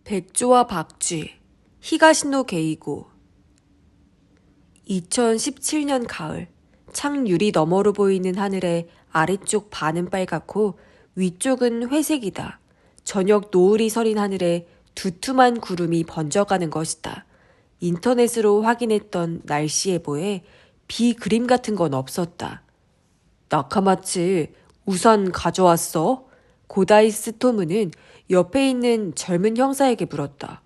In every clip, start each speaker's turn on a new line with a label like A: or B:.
A: 백조와 박쥐, 히가시노 게이고. 2017년 가을, 창유리 너머로 보이는 하늘의 아래쪽 반은 빨갛고 위쪽은 회색이다. 저녁 노을이 서린 하늘에 두툼한 구름이 번져가는 것이다. 인터넷으로 확인했던 날씨 예보에 비 그림 같은 건 없었다. 나카마치, 우산 가져왔어? 고다이 스토무는 옆에 있는 젊은 형사에게 물었다.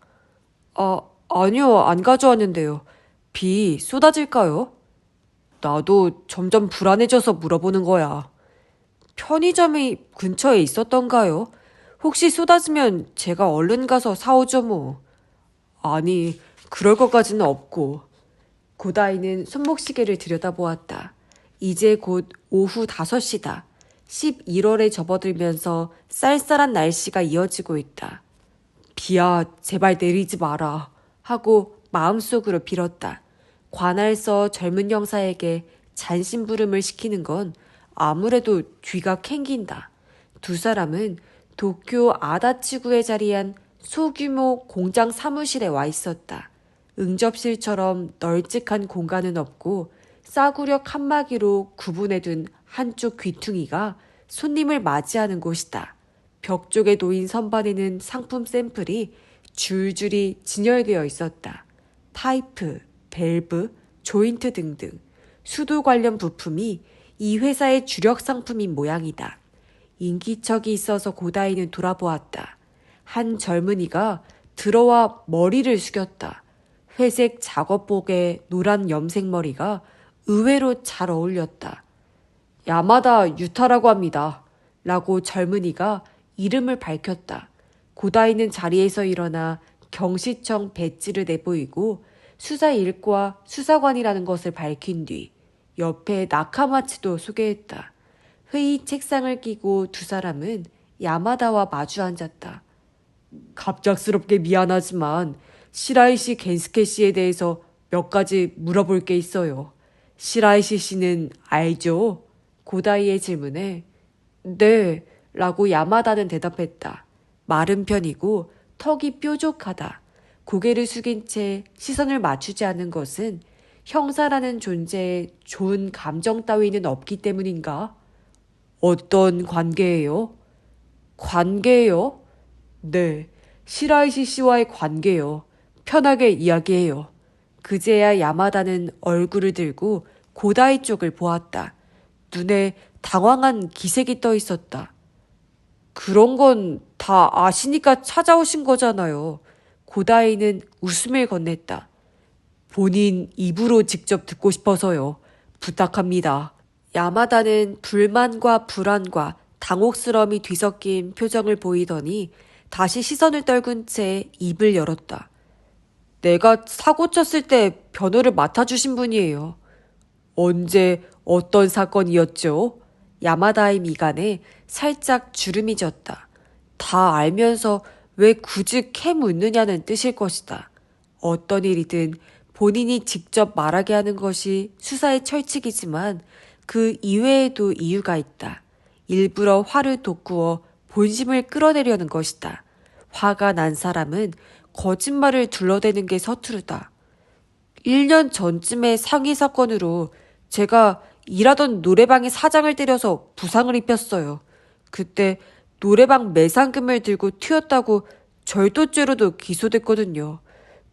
A: 아니요, 안 가져왔는데요. 비 쏟아질까요? 나도 점점 불안해져서 물어보는 거야. 편의점이 근처에 있었던가요? 혹시 쏟아지면 제가 얼른 가서 사오죠 뭐. 아니, 그럴 것까지는 없고. 고다이는 손목시계를 들여다보았다. 이제 곧 오후 5시다. 11월에 접어들면서 쌀쌀한 날씨가 이어지고 있다. 비야, 제발 내리지 마라 하고 마음속으로 빌었다. 관할서 젊은 형사에게 잔심부름을 시키는 건 아무래도 뒤가 캥긴다. 두 사람은 도쿄 아다치구에 자리한 소규모 공장 사무실에 와 있었다. 응접실처럼 널찍한 공간은 없고 싸구려 칸막이로 구분해둔 한쪽 귀퉁이가 손님을 맞이하는 곳이다. 벽 쪽에 놓인 선반에는 상품 샘플이 줄줄이 진열되어 있었다. 파이프, 밸브, 조인트 등등 수도 관련 부품이 이 회사의 주력 상품인 모양이다. 인기척이 있어서 고다이는 돌아보았다. 한 젊은이가 들어와 머리를 숙였다. 회색 작업복에 노란 염색 머리가 의외로 잘 어울렸다. 야마다 유타라고 합니다. 라고 젊은이가 이름을 밝혔다. 고다이는 자리에서 일어나 경시청 배지를 내보이고 수사일과 수사관이라는 것을 밝힌 뒤 옆에 나카마츠도 소개했다. 회의 책상을 끼고 두 사람은 야마다와 마주 앉았다. 갑작스럽게 미안하지만 시라이시 겐스케 씨에 대해서 몇 가지 물어볼 게 있어요. 시라이시 씨는 알죠? 고다이의 질문에 네, 라고 야마다는 대답했다. 마른 편이고 턱이 뾰족하다. 고개를 숙인 채 시선을 맞추지 않은 것은 형사라는 존재에 좋은 감정 따위는 없기 때문인가? 어떤 관계예요? 관계요? 네, 시라이시 씨와의 관계요. 편하게 이야기해요. 그제야 야마다는 얼굴을 들고 고다이 쪽을 보았다. 눈에 당황한 기색이 떠 있었다. 그런 건 다 아시니까 찾아오신 거잖아요. 고다이는 웃음을 건넸다. 본인 입으로 직접 듣고 싶어서요. 부탁합니다. 야마다는 불만과 불안과 당혹스러움이 뒤섞인 표정을 보이더니 다시 시선을 떨군 채 입을 열었다. 내가 사고 쳤을 때 변호를 맡아주신 분이에요. 언제 어떤 사건이었죠? 야마다의 미간에 살짝 주름이 졌다. 다 알면서 왜 굳이 캐 묻느냐는 뜻일 것이다. 어떤 일이든 본인이 직접 말하게 하는 것이 수사의 철칙이지만 그 이외에도 이유가 있다. 일부러 화를 돋구어 본심을 끌어내려는 것이다. 화가 난 사람은 거짓말을 둘러대는 게 서투르다. 1년 전쯤의 상해 사건으로 제가 일하던 노래방의 사장을 때려서 부상을 입혔어요. 그때 노래방 매상금을 들고 튀었다고 절도죄로도 기소됐거든요.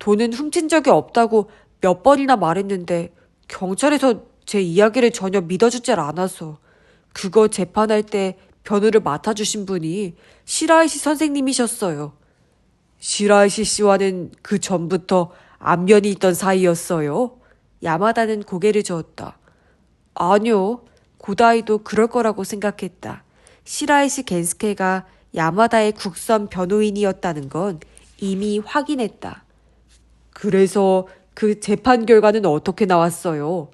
A: 돈은 훔친 적이 없다고 몇 번이나 말했는데 경찰에서 제 이야기를 전혀 믿어주질 않아서 그거 재판할 때 변호를 맡아주신 분이 시라이시 선생님이셨어요. 시라이시 씨와는 그 전부터 안면이 있던 사이였어요? 야마다는 고개를 저었다. 아니요. 고다이도 그럴 거라고 생각했다. 시라이시 겐스케가 야마다의 국선 변호인이었다는 건 이미 확인했다. 그래서 그 재판 결과는 어떻게 나왔어요?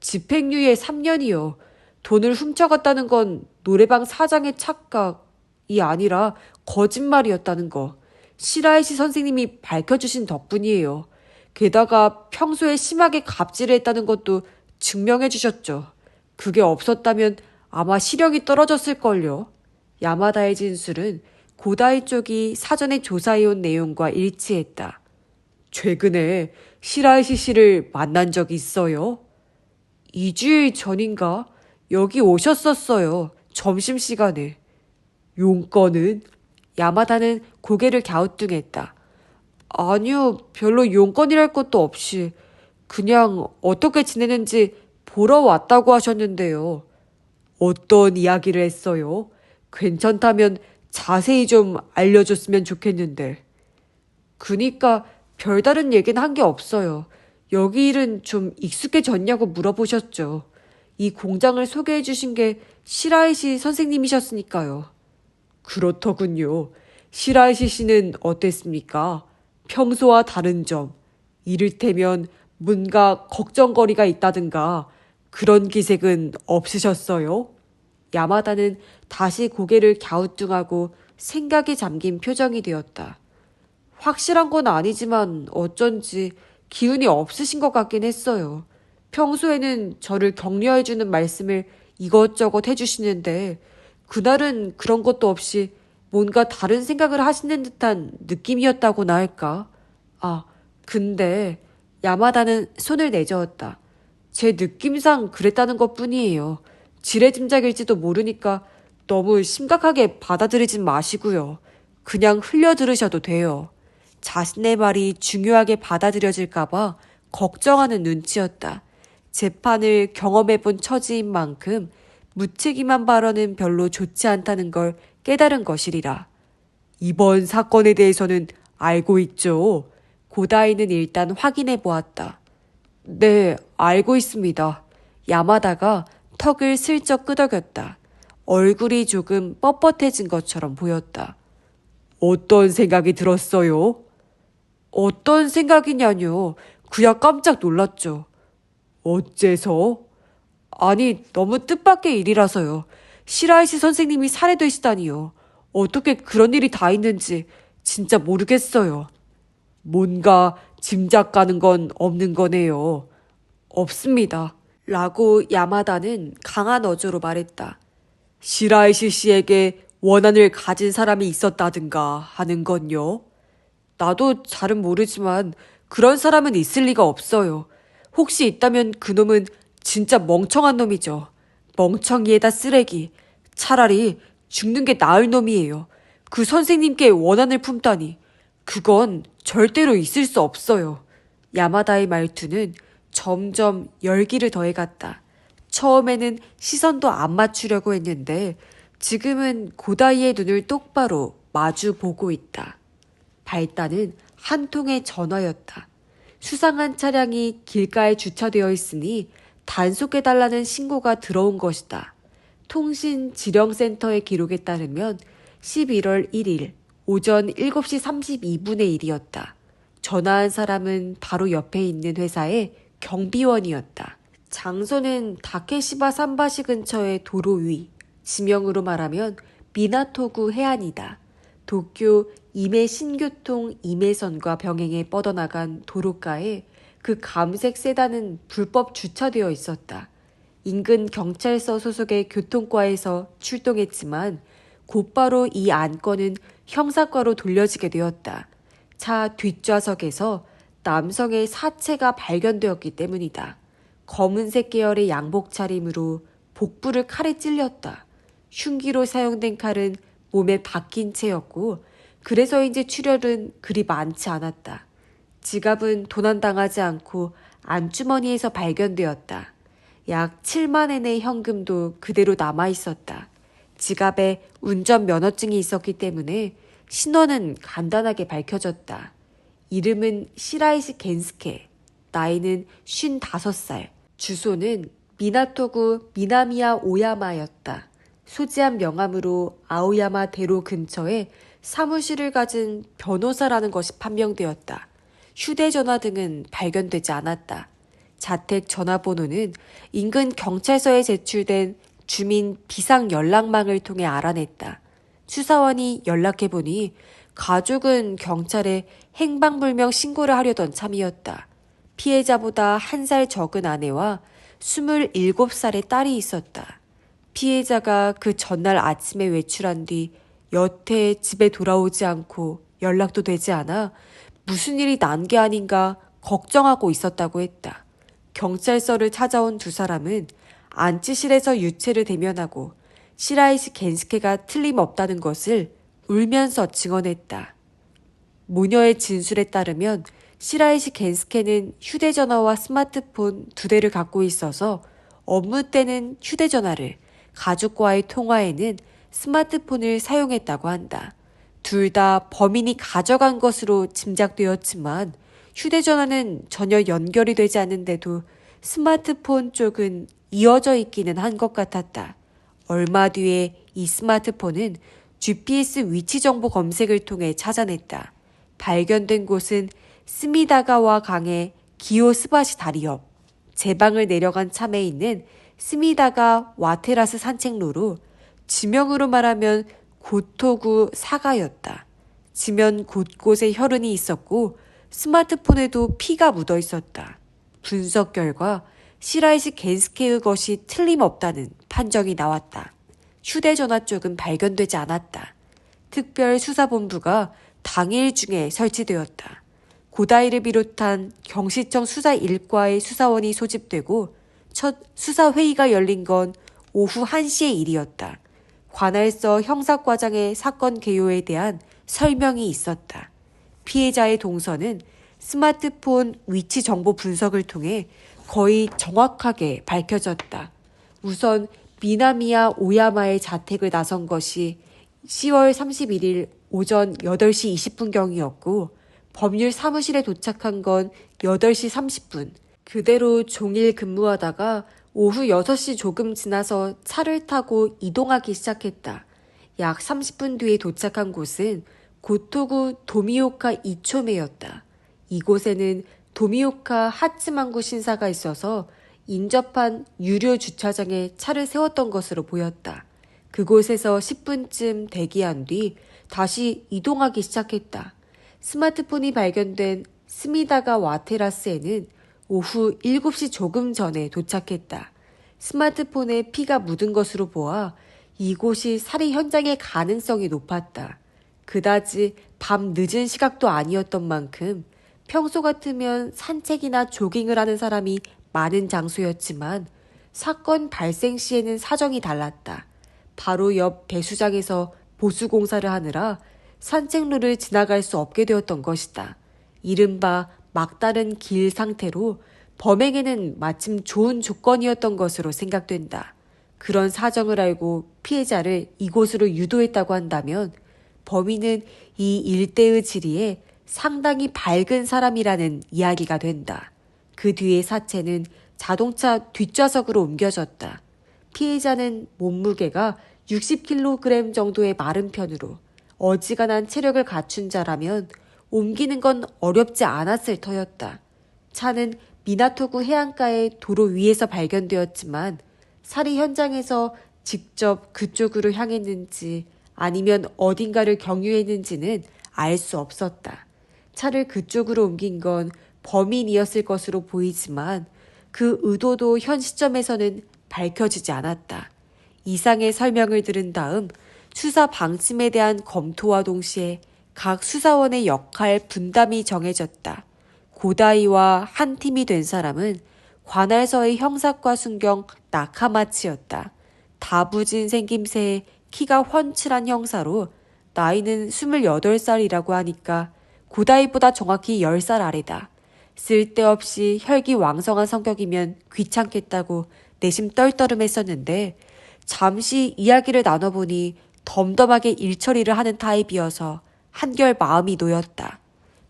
A: 집행유예 3년이요. 돈을 훔쳐갔다는 건 노래방 사장의 착각이 아니라 거짓말이었다는 거. 시라이시 선생님이 밝혀주신 덕분이에요. 게다가 평소에 심하게 갑질을 했다는 것도 증명해 주셨죠. 그게 없었다면 아마 시력이 떨어졌을걸요. 야마다의 진술은 고다이 쪽이 사전에 조사해온 내용과 일치했다. 최근에 시라이시 씨를 만난 적 있어요? 2주일 전인가? 여기 오셨었어요. 점심시간에. 용건은? 야마다는 고개를 갸우뚱했다. 아니요, 별로 용건이랄 것도 없이 그냥 어떻게 지내는지 보러 왔다고 하셨는데요. 어떤 이야기를 했어요? 괜찮다면 자세히 좀 알려줬으면 좋겠는데. 그니까 별다른 얘기는 한 게 없어요. 여기 일은 좀 익숙해졌냐고 물어보셨죠. 이 공장을 소개해 주신 게 시라이시 선생님이셨으니까요. 그렇더군요. 시라이시 씨는 어땠습니까? 평소와 다른 점, 이를테면 뭔가 걱정거리가 있다든가 그런 기색은 없으셨어요? 야마다는 다시 고개를 갸우뚱하고 생각에 잠긴 표정이 되었다. 확실한 건 아니지만 어쩐지 기운이 없으신 것 같긴 했어요. 평소에는 저를 격려해주는 말씀을 이것저것 해주시는데 그날은 그런 것도 없이 뭔가 다른 생각을 하시는 듯한 느낌이었다고나 할까? 아, 근데 야마다는 손을 내저었다. 제 느낌상 그랬다는 것뿐이에요. 지레짐작일지도 모르니까 너무 심각하게 받아들이진 마시고요. 그냥 흘려 들으셔도 돼요. 자신의 말이 중요하게 받아들여질까봐 걱정하는 눈치였다. 재판을 경험해본 처지인 만큼 무책임한 발언은 별로 좋지 않다는 걸 깨달은 것이리라. 이번 사건에 대해서는 알고 있죠? 고다이는 일단 확인해 보았다. 네, 알고 있습니다. 야마다가 턱을 슬쩍 끄덕였다. 얼굴이 조금 뻣뻣해진 것처럼 보였다. 어떤 생각이 들었어요? 어떤 생각이냐뇨. 그야 깜짝 놀랐죠. 어째서? 아니, 너무 뜻밖의 일이라서요. 시라이시 선생님이 살해되시다니요. 어떻게 그런 일이 다 있는지 진짜 모르겠어요. 뭔가 짐작 가는 건 없는 거네요. 없습니다. 라고 야마다는 강한 어조로 말했다. 시라이시 씨에게 원한을 가진 사람이 있었다든가 하는 건요. 나도 잘은 모르지만 그런 사람은 있을 리가 없어요. 혹시 있다면 그놈은 진짜 멍청한 놈이죠. 멍청이에다 쓰레기. 차라리 죽는 게 나을 놈이에요. 그 선생님께 원한을 품다니. 그건 절대로 있을 수 없어요. 야마다의 말투는 점점 열기를 더해갔다. 처음에는 시선도 안 맞추려고 했는데 지금은 고다이의 눈을 똑바로 마주 보고 있다. 발단은 한 통의 전화였다. 수상한 차량이 길가에 주차되어 있으니 단속해달라는 신고가 들어온 것이다. 통신지령센터의 기록에 따르면 11월 1일 오전 7시 32분의 일이었다. 전화한 사람은 바로 옆에 있는 회사의 경비원이었다. 장소는 다케시바 삼바시 근처의 도로 위, 지명으로 말하면 미나토구 해안이다. 도쿄 이메 신교통 이메선과 병행해 뻗어나간 도로가에 그 감색 세단은 불법 주차되어 있었다. 인근 경찰서 소속의 교통과에서 출동했지만 곧바로 이 안건은 형사과로 돌려지게 되었다. 차 뒷좌석에서 남성의 사체가 발견되었기 때문이다. 검은색 계열의 양복 차림으로 복부를 칼에 찔렸다. 흉기로 사용된 칼은 몸에 박힌 채였고 그래서인지 출혈은 그리 많지 않았다. 지갑은 도난당하지 않고 안주머니에서 발견되었다. 약 7만 엔의 현금도 그대로 남아있었다. 지갑에 운전면허증이 있었기 때문에 신원은 간단하게 밝혀졌다. 이름은 시라이시 겐스케, 나이는 55살, 주소는 미나토구 미나미야 오야마였다. 소지한 명함으로 아오야마 대로 근처에 사무실을 가진 변호사라는 것이 판명되었다. 휴대전화 등은 발견되지 않았다. 자택 전화번호는 인근 경찰서에 제출된 주민 비상 연락망을 통해 알아냈다. 수사원이 연락해보니 가족은 경찰에 행방불명 신고를 하려던 참이었다. 피해자보다 1살 적은 아내와 27살의 딸이 있었다. 피해자가 그 전날 아침에 외출한 뒤 여태 집에 돌아오지 않고 연락도 되지 않아 무슨 일이 난 게 아닌가 걱정하고 있었다고 했다. 경찰서를 찾아온 두 사람은 안치실에서 유체를 대면하고 시라이시 겐스케가 틀림없다는 것을 울면서 증언했다. 모녀의 진술에 따르면 시라이시 겐스케는 휴대전화와 스마트폰 두 대를 갖고 있어서 업무 때는 휴대전화를, 가족과의 통화에는 스마트폰을 사용했다고 한다. 둘 다 범인이 가져간 것으로 짐작되었지만 휴대전화는 전혀 연결이 되지 않는데도 스마트폰 쪽은 이어져 있기는 한 것 같았다. 얼마 뒤에 이 스마트폰은 GPS 위치 정보 검색을 통해 찾아냈다. 발견된 곳은 스미다가와 강의 기요스바시 다리 옆, 제방을 내려간 참에 있는 스미다가 와테라스 산책로로 지명으로 말하면 고토구 사가였다. 지면 곳곳에 혈흔이 있었고 스마트폰에도 피가 묻어 있었다. 분석 결과 시라이시 겐스케의 것이 틀림없다는 판정이 나왔다. 휴대전화 쪽은 발견되지 않았다. 특별수사본부가 당일 중에 설치되었다. 고다이를 비롯한 경시청 수사 1과의 수사원이 소집되고 첫 수사회의가 열린 건 오후 1시의 일이었다. 관할서 형사과장의 사건 개요에 대한 설명이 있었다. 피해자의 동선은 스마트폰 위치 정보 분석을 통해 거의 정확하게 밝혀졌다. 우선 미나미야 오야마의 자택을 나선 것이 10월 31일 오전 8시 20분경이었고 법률 사무실에 도착한 건 8시 30분. 그대로 종일 근무하다가 오후 6시 조금 지나서 차를 타고 이동하기 시작했다. 약 30분 뒤에 도착한 곳은 고토구 도미오카 이초메였다. 이곳에는 도미오카 하츠만구 신사가 있어서 인접한 유료 주차장에 차를 세웠던 것으로 보였다. 그곳에서 10분쯤 대기한 뒤 다시 이동하기 시작했다. 스마트폰이 발견된 스미다가 와테라스에는 오후 7시 조금 전에 도착했다. 스마트폰에 피가 묻은 것으로 보아 이곳이 살인 현장의 가능성이 높았다. 그다지 밤 늦은 시각도 아니었던 만큼 평소 같으면 산책이나 조깅을 하는 사람이 많은 장소였지만 사건 발생 시에는 사정이 달랐다. 바로 옆 배수장에서 보수공사를 하느라 산책로를 지나갈 수 없게 되었던 것이다. 이른바 막다른 길 상태로 범행에는 마침 좋은 조건이었던 것으로 생각된다. 그런 사정을 알고 피해자를 이곳으로 유도했다고 한다면 범인은 이 일대의 지리에 상당히 밝은 사람이라는 이야기가 된다. 그 뒤에 사체는 자동차 뒷좌석으로 옮겨졌다. 피해자는 몸무게가 60kg 정도의 마른 편으로 어지간한 체력을 갖춘 자라면 옮기는 건 어렵지 않았을 터였다. 차는 미나토구 해안가의 도로 위에서 발견되었지만 살인 현장에서 직접 그쪽으로 향했는지 아니면 어딘가를 경유했는지는 알 수 없었다. 차를 그쪽으로 옮긴 건 범인이었을 것으로 보이지만 그 의도도 현 시점에서는 밝혀지지 않았다. 이상의 설명을 들은 다음 수사 방침에 대한 검토와 동시에 각 수사원의 역할 분담이 정해졌다. 고다이와 한 팀이 된 사람은 관할서의 형사과 순경 나카마치였다. 다부진 생김새에 키가 훤칠한 형사로 나이는 28살이라고 하니까 고다이보다 정확히 10살 아래다. 쓸데없이 혈기왕성한 성격이면 귀찮겠다고 내심 떨떠름했었는데 잠시 이야기를 나눠보니 덤덤하게 일처리를 하는 타입이어서 한결 마음이 놓였다.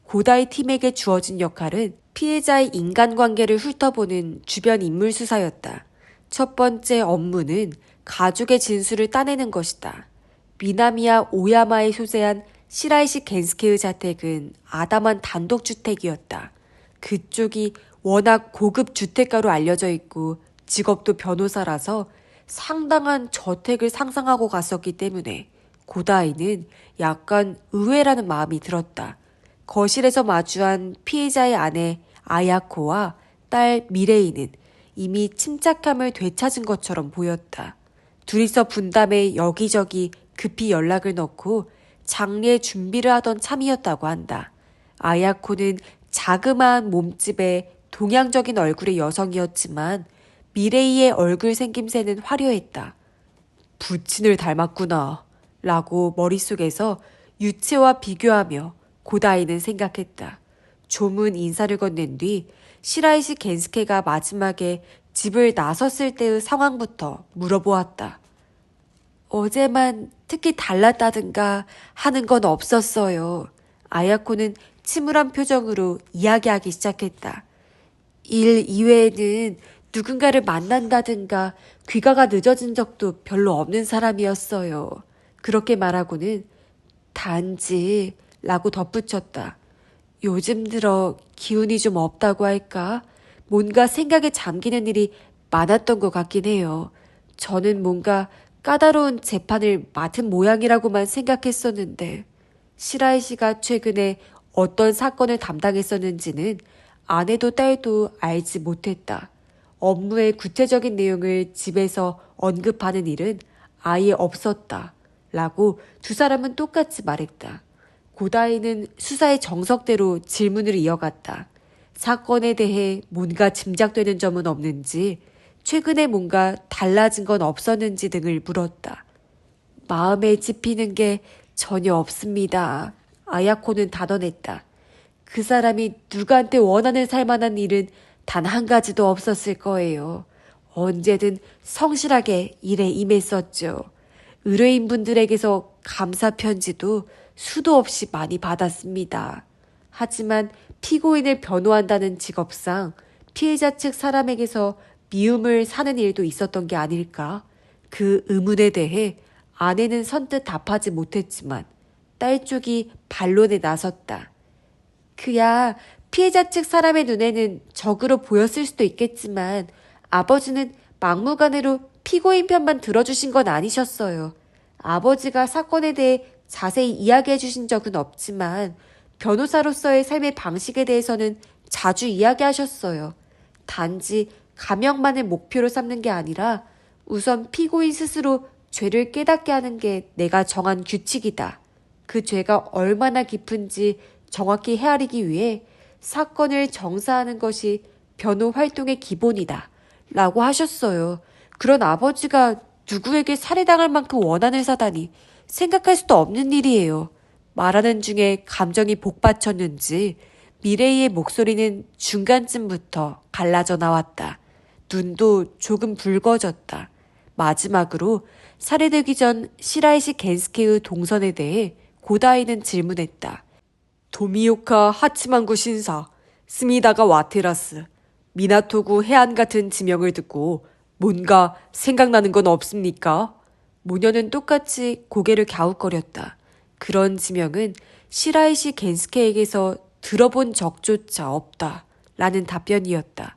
A: 고다이 팀에게 주어진 역할은 피해자의 인간관계를 훑어보는 주변 인물 수사였다. 첫 번째 업무는 가족의 진술을 따내는 것이다. 미나미야 오야마에 소재한 시라이시 겐스케의 자택은 아담한 단독주택이었다. 그쪽이 워낙 고급 주택가로 알려져 있고 직업도 변호사라서 상당한 저택을 상상하고 갔었기 때문에 고다이는 약간 의외라는 마음이 들었다. 거실에서 마주한 피해자의 아내 아야코와 딸 미레이는 이미 침착함을 되찾은 것처럼 보였다. 둘이서 분담에 여기저기 급히 연락을 넣고 장례 준비를 하던 참이었다고 한다. 아야코는 자그마한 몸집에 동양적인 얼굴의 여성이었지만 미레이의 얼굴 생김새는 화려했다. 부친을 닮았구나 라고 머릿속에서 유채와 비교하며 고다이는 생각했다. 조문 인사를 건넨 뒤 시라이시 겐스케가 마지막에 집을 나섰을 때의 상황부터 물어보았다. 어제만 특히 달랐다든가 하는 건 없었어요. 아야코는 침울한 표정으로 이야기하기 시작했다. 일 이외에는 누군가를 만난다든가 귀가가 늦어진 적도 별로 없는 사람이었어요. 그렇게 말하고는 단지 라고 덧붙였다. 요즘 들어 기운이 좀 없다고 할까? 뭔가 생각에 잠기는 일이 많았던 것 같긴 해요. 저는 뭔가 까다로운 재판을 맡은 모양이라고만 생각했었는데 시라이 씨가 최근에 어떤 사건을 담당했었는지는 아내도 딸도 알지 못했다. 업무의 구체적인 내용을 집에서 언급하는 일은 아예 없었다. 라고 두 사람은 똑같이 말했다. 고다이는 수사의 정석대로 질문을 이어갔다. 사건에 대해 뭔가 짐작되는 점은 없는지, 최근에 뭔가 달라진 건 없었는지 등을 물었다. 마음에 찝히는 게 전혀 없습니다. 아야코는 단언했다. 그 사람이 누구한테 원한을 살 만한 일은 단 한 가지도 없었을 거예요. 언제든 성실하게 일에 임했었죠. 의뢰인분들에게서 감사 편지도 수도 없이 많이 받았습니다. 하지만 피고인을 변호한다는 직업상 피해자 측 사람에게서 미움을 사는 일도 있었던 게 아닐까? 그 의문에 대해 아내는 선뜻 답하지 못했지만 딸 쪽이 반론에 나섰다. 그야 피해자 측 사람의 눈에는 적으로 보였을 수도 있겠지만 아버지는 막무가내로 피고인 편만 들어주신 건 아니셨어요. 아버지가 사건에 대해 자세히 이야기해 주신 적은 없지만 변호사로서의 삶의 방식에 대해서는 자주 이야기하셨어요. 단지 감형만을 목표로 삼는 게 아니라 우선 피고인 스스로 죄를 깨닫게 하는 게 내가 정한 규칙이다. 그 죄가 얼마나 깊은지 정확히 헤아리기 위해 사건을 정사하는 것이 변호 활동의 기본이다. 라고 하셨어요. 그런 아버지가 누구에게 살해당할 만큼 원한을 사다니 생각할 수도 없는 일이에요. 말하는 중에 감정이 복받쳤는지 미레이의 목소리는 중간쯤부터 갈라져 나왔다. 눈도 조금 붉어졌다. 마지막으로 살해되기 전 시라이시 겐스케의 동선에 대해 고다이는 질문했다. 도미오카 하치만구 신사, 스미다가 와테라스, 미나토구 해안 같은 지명을 듣고 뭔가 생각나는 건 없습니까? 모녀는 똑같이 고개를 갸웃거렸다. 그런 지명은 시라이시 겐스케에게서 들어본 적조차 없다. 라는 답변이었다.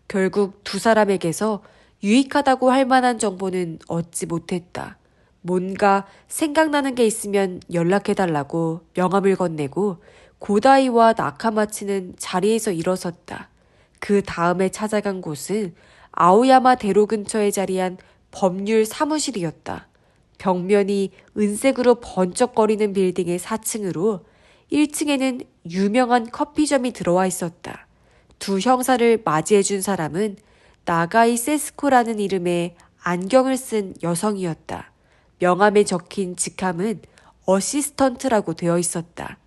A: 결국 두 사람에게서 유익하다고 할 만한 정보는 얻지 못했다. 뭔가 생각나는 게 있으면 연락해달라고 명함을 건네고 고다이와 나카마치는 자리에서 일어섰다. 그 다음에 찾아간 곳은 아오야마 대로 근처에 자리한 법률 사무실이었다. 벽면이 은색으로 번쩍거리는 빌딩의 4층으로 1층에는 유명한 커피점이 들어와 있었다. 두 형사를 맞이해준 사람은 나가이 세스코라는 이름의 안경을 쓴 여성이었다. 명함에 적힌 직함은 어시스턴트라고 되어 있었다.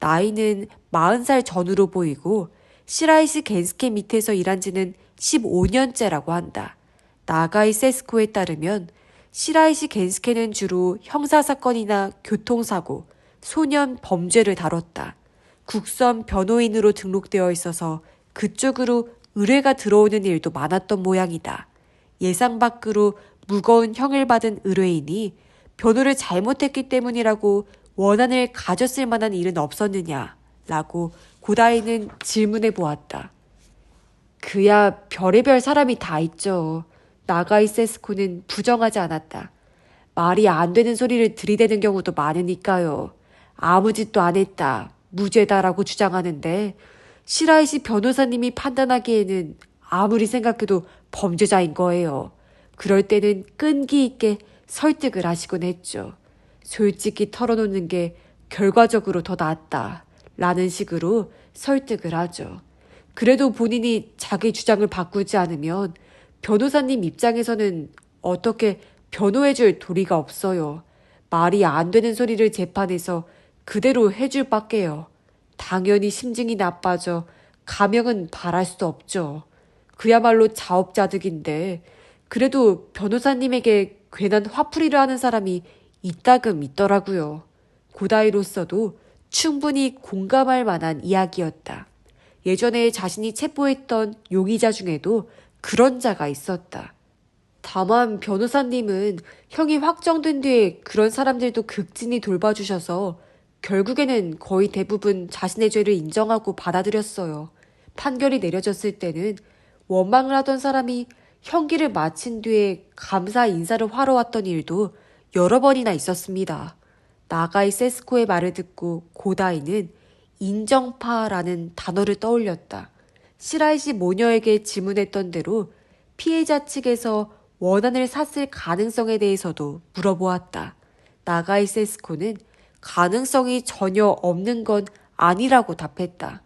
A: 나이는 40살 전후로 보이고 시라이시 겐스케 밑에서 일한 지는 15년째라고 한다. 나가이 세스코에 따르면 시라이시 겐스케는 주로 형사사건이나 교통사고, 소년 범죄를 다뤘다. 국선 변호인으로 등록되어 있어서 그쪽으로 의뢰가 들어오는 일도 많았던 모양이다. 예상 밖으로 무거운 형을 받은 의뢰인이 변호를 잘못했기 때문이라고 원한을 가졌을 만한 일은 없었느냐? 라고 고다이는 질문해 보았다. 그야 별의별 사람이 다 있죠. 나가이 세스코는 부정하지 않았다. 말이 안 되는 소리를 들이대는 경우도 많으니까요. 아무 짓도 안 했다. 무죄다라고 주장하는데 시라이시 변호사님이 판단하기에는 아무리 생각해도 범죄자인 거예요. 그럴 때는 끈기 있게 설득을 하시곤 했죠. 솔직히 털어놓는 게 결과적으로 더 낫다 라는 식으로 설득을 하죠. 그래도 본인이 자기 주장을 바꾸지 않으면 변호사님 입장에서는 어떻게 변호해줄 도리가 없어요. 말이 안 되는 소리를 재판에서 그대로 해줄 밖에요. 당연히 심증이 나빠져 감형은 바랄 수 없죠. 그야말로 자업자득인데 그래도 변호사님에게 괜한 화풀이를 하는 사람이 이따금 있더라고요. 고다이로서도 충분히 공감할 만한 이야기였다. 예전에 자신이 체포했던 용의자 중에도 그런 자가 있었다. 다만 변호사님은 형이 확정된 뒤에 그런 사람들도 극진히 돌봐주셔서 결국에는 거의 대부분 자신의 죄를 인정하고 받아들였어요. 판결이 내려졌을 때는 원망을 하던 사람이 형기를 마친 뒤에 감사 인사를 하러 왔던 일도 여러 번이나 있었습니다. 나가이 세스코의 말을 듣고 고다이는 인정파라는 단어를 떠올렸다. 시라이시 모녀에게 질문했던 대로 피해자 측에서 원한을 샀을 가능성에 대해서도 물어보았다. 나가이 세스코는 가능성이 전혀 없는 건 아니라고 답했다.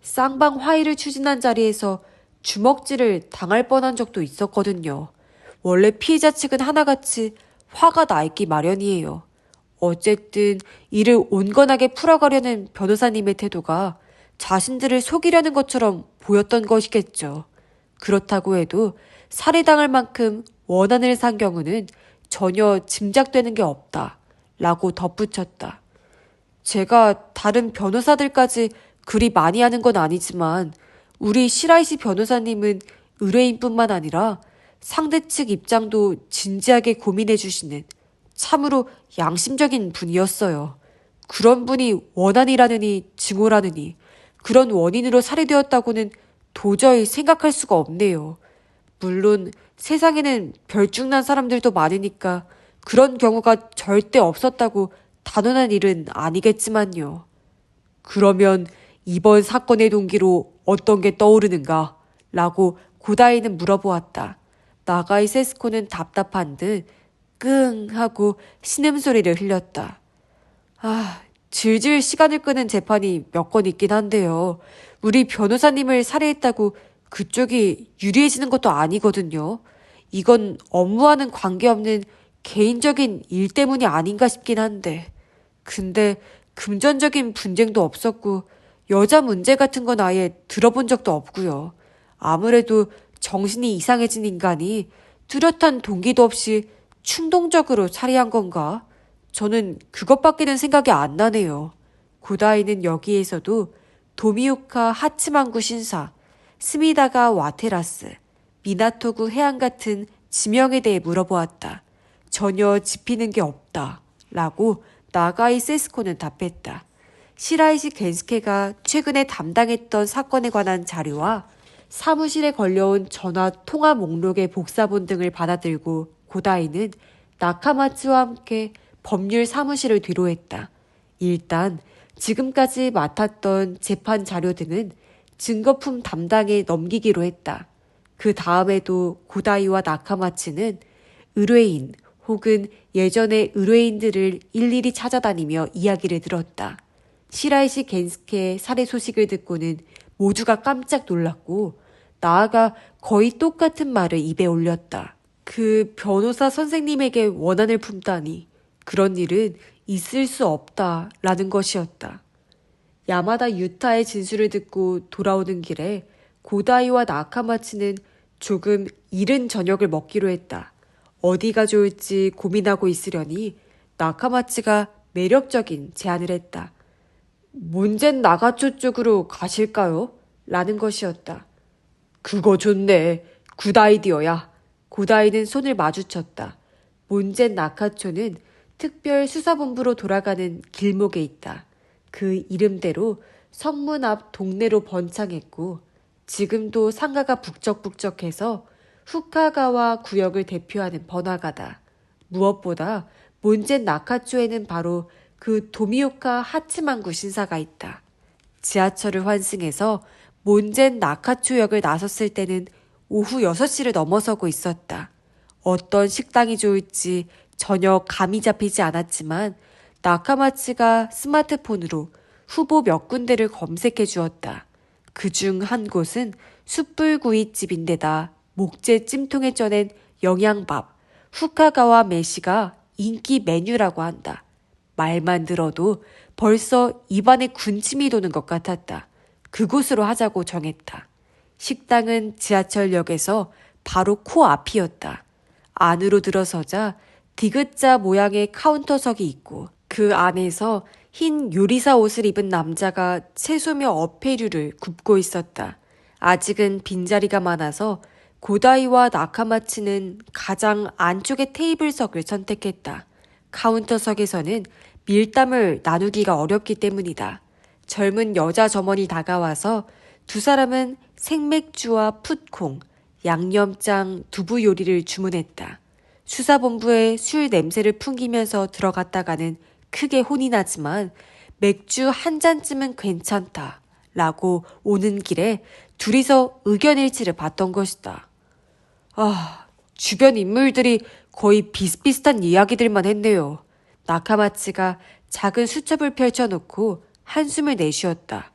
A: 쌍방 화해를 추진한 자리에서 주먹질을 당할 뻔한 적도 있었거든요. 원래 피해자 측은 하나같이 화가 나 있기 마련이에요. 어쨌든 이를 온건하게 풀어가려는 변호사님의 태도가 자신들을 속이려는 것처럼 보였던 것이겠죠. 그렇다고 해도 살해당할 만큼 원한을 산 경우는 전혀 짐작되는 게 없다 라고 덧붙였다. 제가 다른 변호사들까지 그리 많이 하는 건 아니지만 우리 시라이시 변호사님은 의뢰인뿐만 아니라 상대 측 입장도 진지하게 고민해 주시는 참으로 양심적인 분이었어요. 그런 분이 원한이라느니 증오라느니 그런 원인으로 살해되었다고는 도저히 생각할 수가 없네요. 물론 세상에는 별중난 사람들도 많으니까 그런 경우가 절대 없었다고 단언한 일은 아니겠지만요. 그러면 이번 사건의 동기로 어떤 게 떠오르는가? 라고 고다이는 물어보았다. 나가이 세스코는 답답한 듯 끙 하고 신음소리를 흘렸다. 질질 시간을 끄는 재판이 몇 건 있긴 한데요. 우리 변호사님을 살해했다고 그쪽이 유리해지는 것도 아니거든요. 이건 업무와는 관계없는 개인적인 일 때문이 아닌가 싶긴 한데. 근데 금전적인 분쟁도 없었고 여자 문제 같은 건 아예 들어본 적도 없고요. 아무래도 정신이 이상해진 인간이 뚜렷한 동기도 없이 충동적으로 살해한 건가? 저는 그것밖에는 생각이 안 나네요. 고다이는 여기에서도 도미오카 하치만구 신사, 스미다가 와테라스, 미나토구 해안 같은 지명에 대해 물어보았다. 전혀 짚히는 게 없다. 라고 나가이 세스코는 답했다. 시라이시 겐스케가 최근에 담당했던 사건에 관한 자료와 사무실에 걸려온 전화 통화 목록의 복사본 등을 받아들고 고다이는 나카마츠와 함께 법률 사무실을 뒤로했다. 일단 지금까지 맡았던 재판 자료 등은 증거품 담당에 넘기기로 했다. 그 다음에도 고다이와 나카마츠는 의뢰인 혹은 예전의 의뢰인들을 일일이 찾아다니며 이야기를 들었다. 시라이시 겐스케의 살해 소식을 듣고는 모두가 깜짝 놀랐고 나아가 거의 똑같은 말을 입에 올렸다. 그 변호사 선생님에게 원한을 품다니 그런 일은 있을 수 없다라는 것이었다. 야마다 유타의 진술을 듣고 돌아오는 길에 고다이와 나카마츠는 조금 이른 저녁을 먹기로 했다. 어디가 좋을지 고민하고 있으려니 나카마츠가 매력적인 제안을 했다. 몬젠 나가초 쪽으로 가실까요? 라는 것이었다. 그거 좋네. 굿 아이디어야. 고다이는 손을 마주쳤다. 몬젠 나카초는 특별 수사본부로 돌아가는 길목에 있다. 그 이름대로 성문 앞 동네로 번창했고 지금도 상가가 북적북적해서 후카가와 구역을 대표하는 번화가다. 무엇보다 몬젠 나카초에는 바로 그 도미오카 하츠만구 신사가 있다. 지하철을 환승해서 몬젠 나카초역을 나섰을 때는 오후 6시를 넘어서고 있었다. 어떤 식당이 좋을지 전혀 감이 잡히지 않았지만 나카마츠가 스마트폰으로 후보 몇 군데를 검색해 주었다. 그중 한 곳은 숯불구이집인데다 목재 찜통에 쪄낸 영양밥, 후카가와 메시가 인기 메뉴라고 한다. 말만 들어도 벌써 입안에 군침이 도는 것 같았다. 그곳으로 하자고 정했다. 식당은 지하철역에서 바로 코앞이었다. 안으로 들어서자 디귿자 모양의 카운터석이 있고 그 안에서 흰 요리사 옷을 입은 남자가 채소며 어패류를 굽고 있었다. 아직은 빈자리가 많아서 고다이와 나카마치는 가장 안쪽의 테이블석을 선택했다. 카운터석에서는 밀담을 나누기가 어렵기 때문이다. 젊은 여자 점원이 다가와서 두 사람은 생맥주와 풋콩, 양념장, 두부 요리를 주문했다. 수사본부에 술 냄새를 풍기면서 들어갔다가는 크게 혼이 나지만 맥주 한 잔쯤은 괜찮다 라고 오는 길에 둘이서 의견 일치를 봤던 것이다. 주변 인물들이 거의 비슷비슷한 이야기들만 했네요. 나카마츠가 작은 수첩을 펼쳐놓고 한숨을 내쉬었다.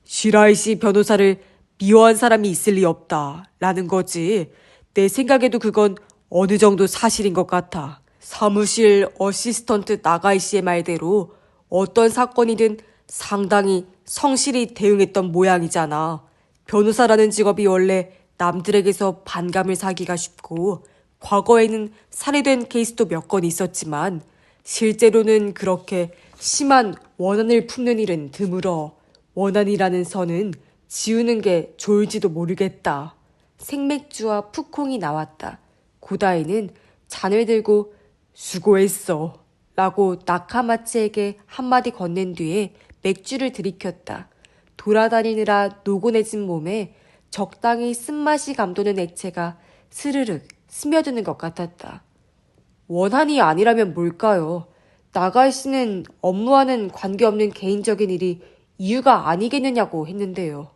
A: 시라이시 변호사를 미워한 사람이 있을 리 없다 라는 거지. 내 생각에도 그건 어느 정도 사실인 것 같아. 사무실 어시스턴트 나가이 씨의 말대로 어떤 사건이든 상당히 성실히 대응했던 모양이잖아. 변호사라는 직업이 원래 남들에게서 반감을 사기가 쉽고 과거에는 살해된 케이스도 몇 건 있었지만 실제로는 그렇게 심한 원한을 품는 일은 드물어. 원한이라는 선은 지우는 게 좋을지도 모르겠다. 생맥주와 푸콩이 나왔다. 고다이는 잔을 들고 수고했어 라고 나카마츠에게 한마디 건넨 뒤에 맥주를 들이켰다. 돌아다니느라 노곤해진 몸에 적당히 쓴맛이 감도는 액체가 스르륵 스며드는 것 같았다. 원한이 아니라면 뭘까요? 나가이 씨는 업무와는 관계없는 개인적인 일이 이유가 아니겠느냐고 했는데요.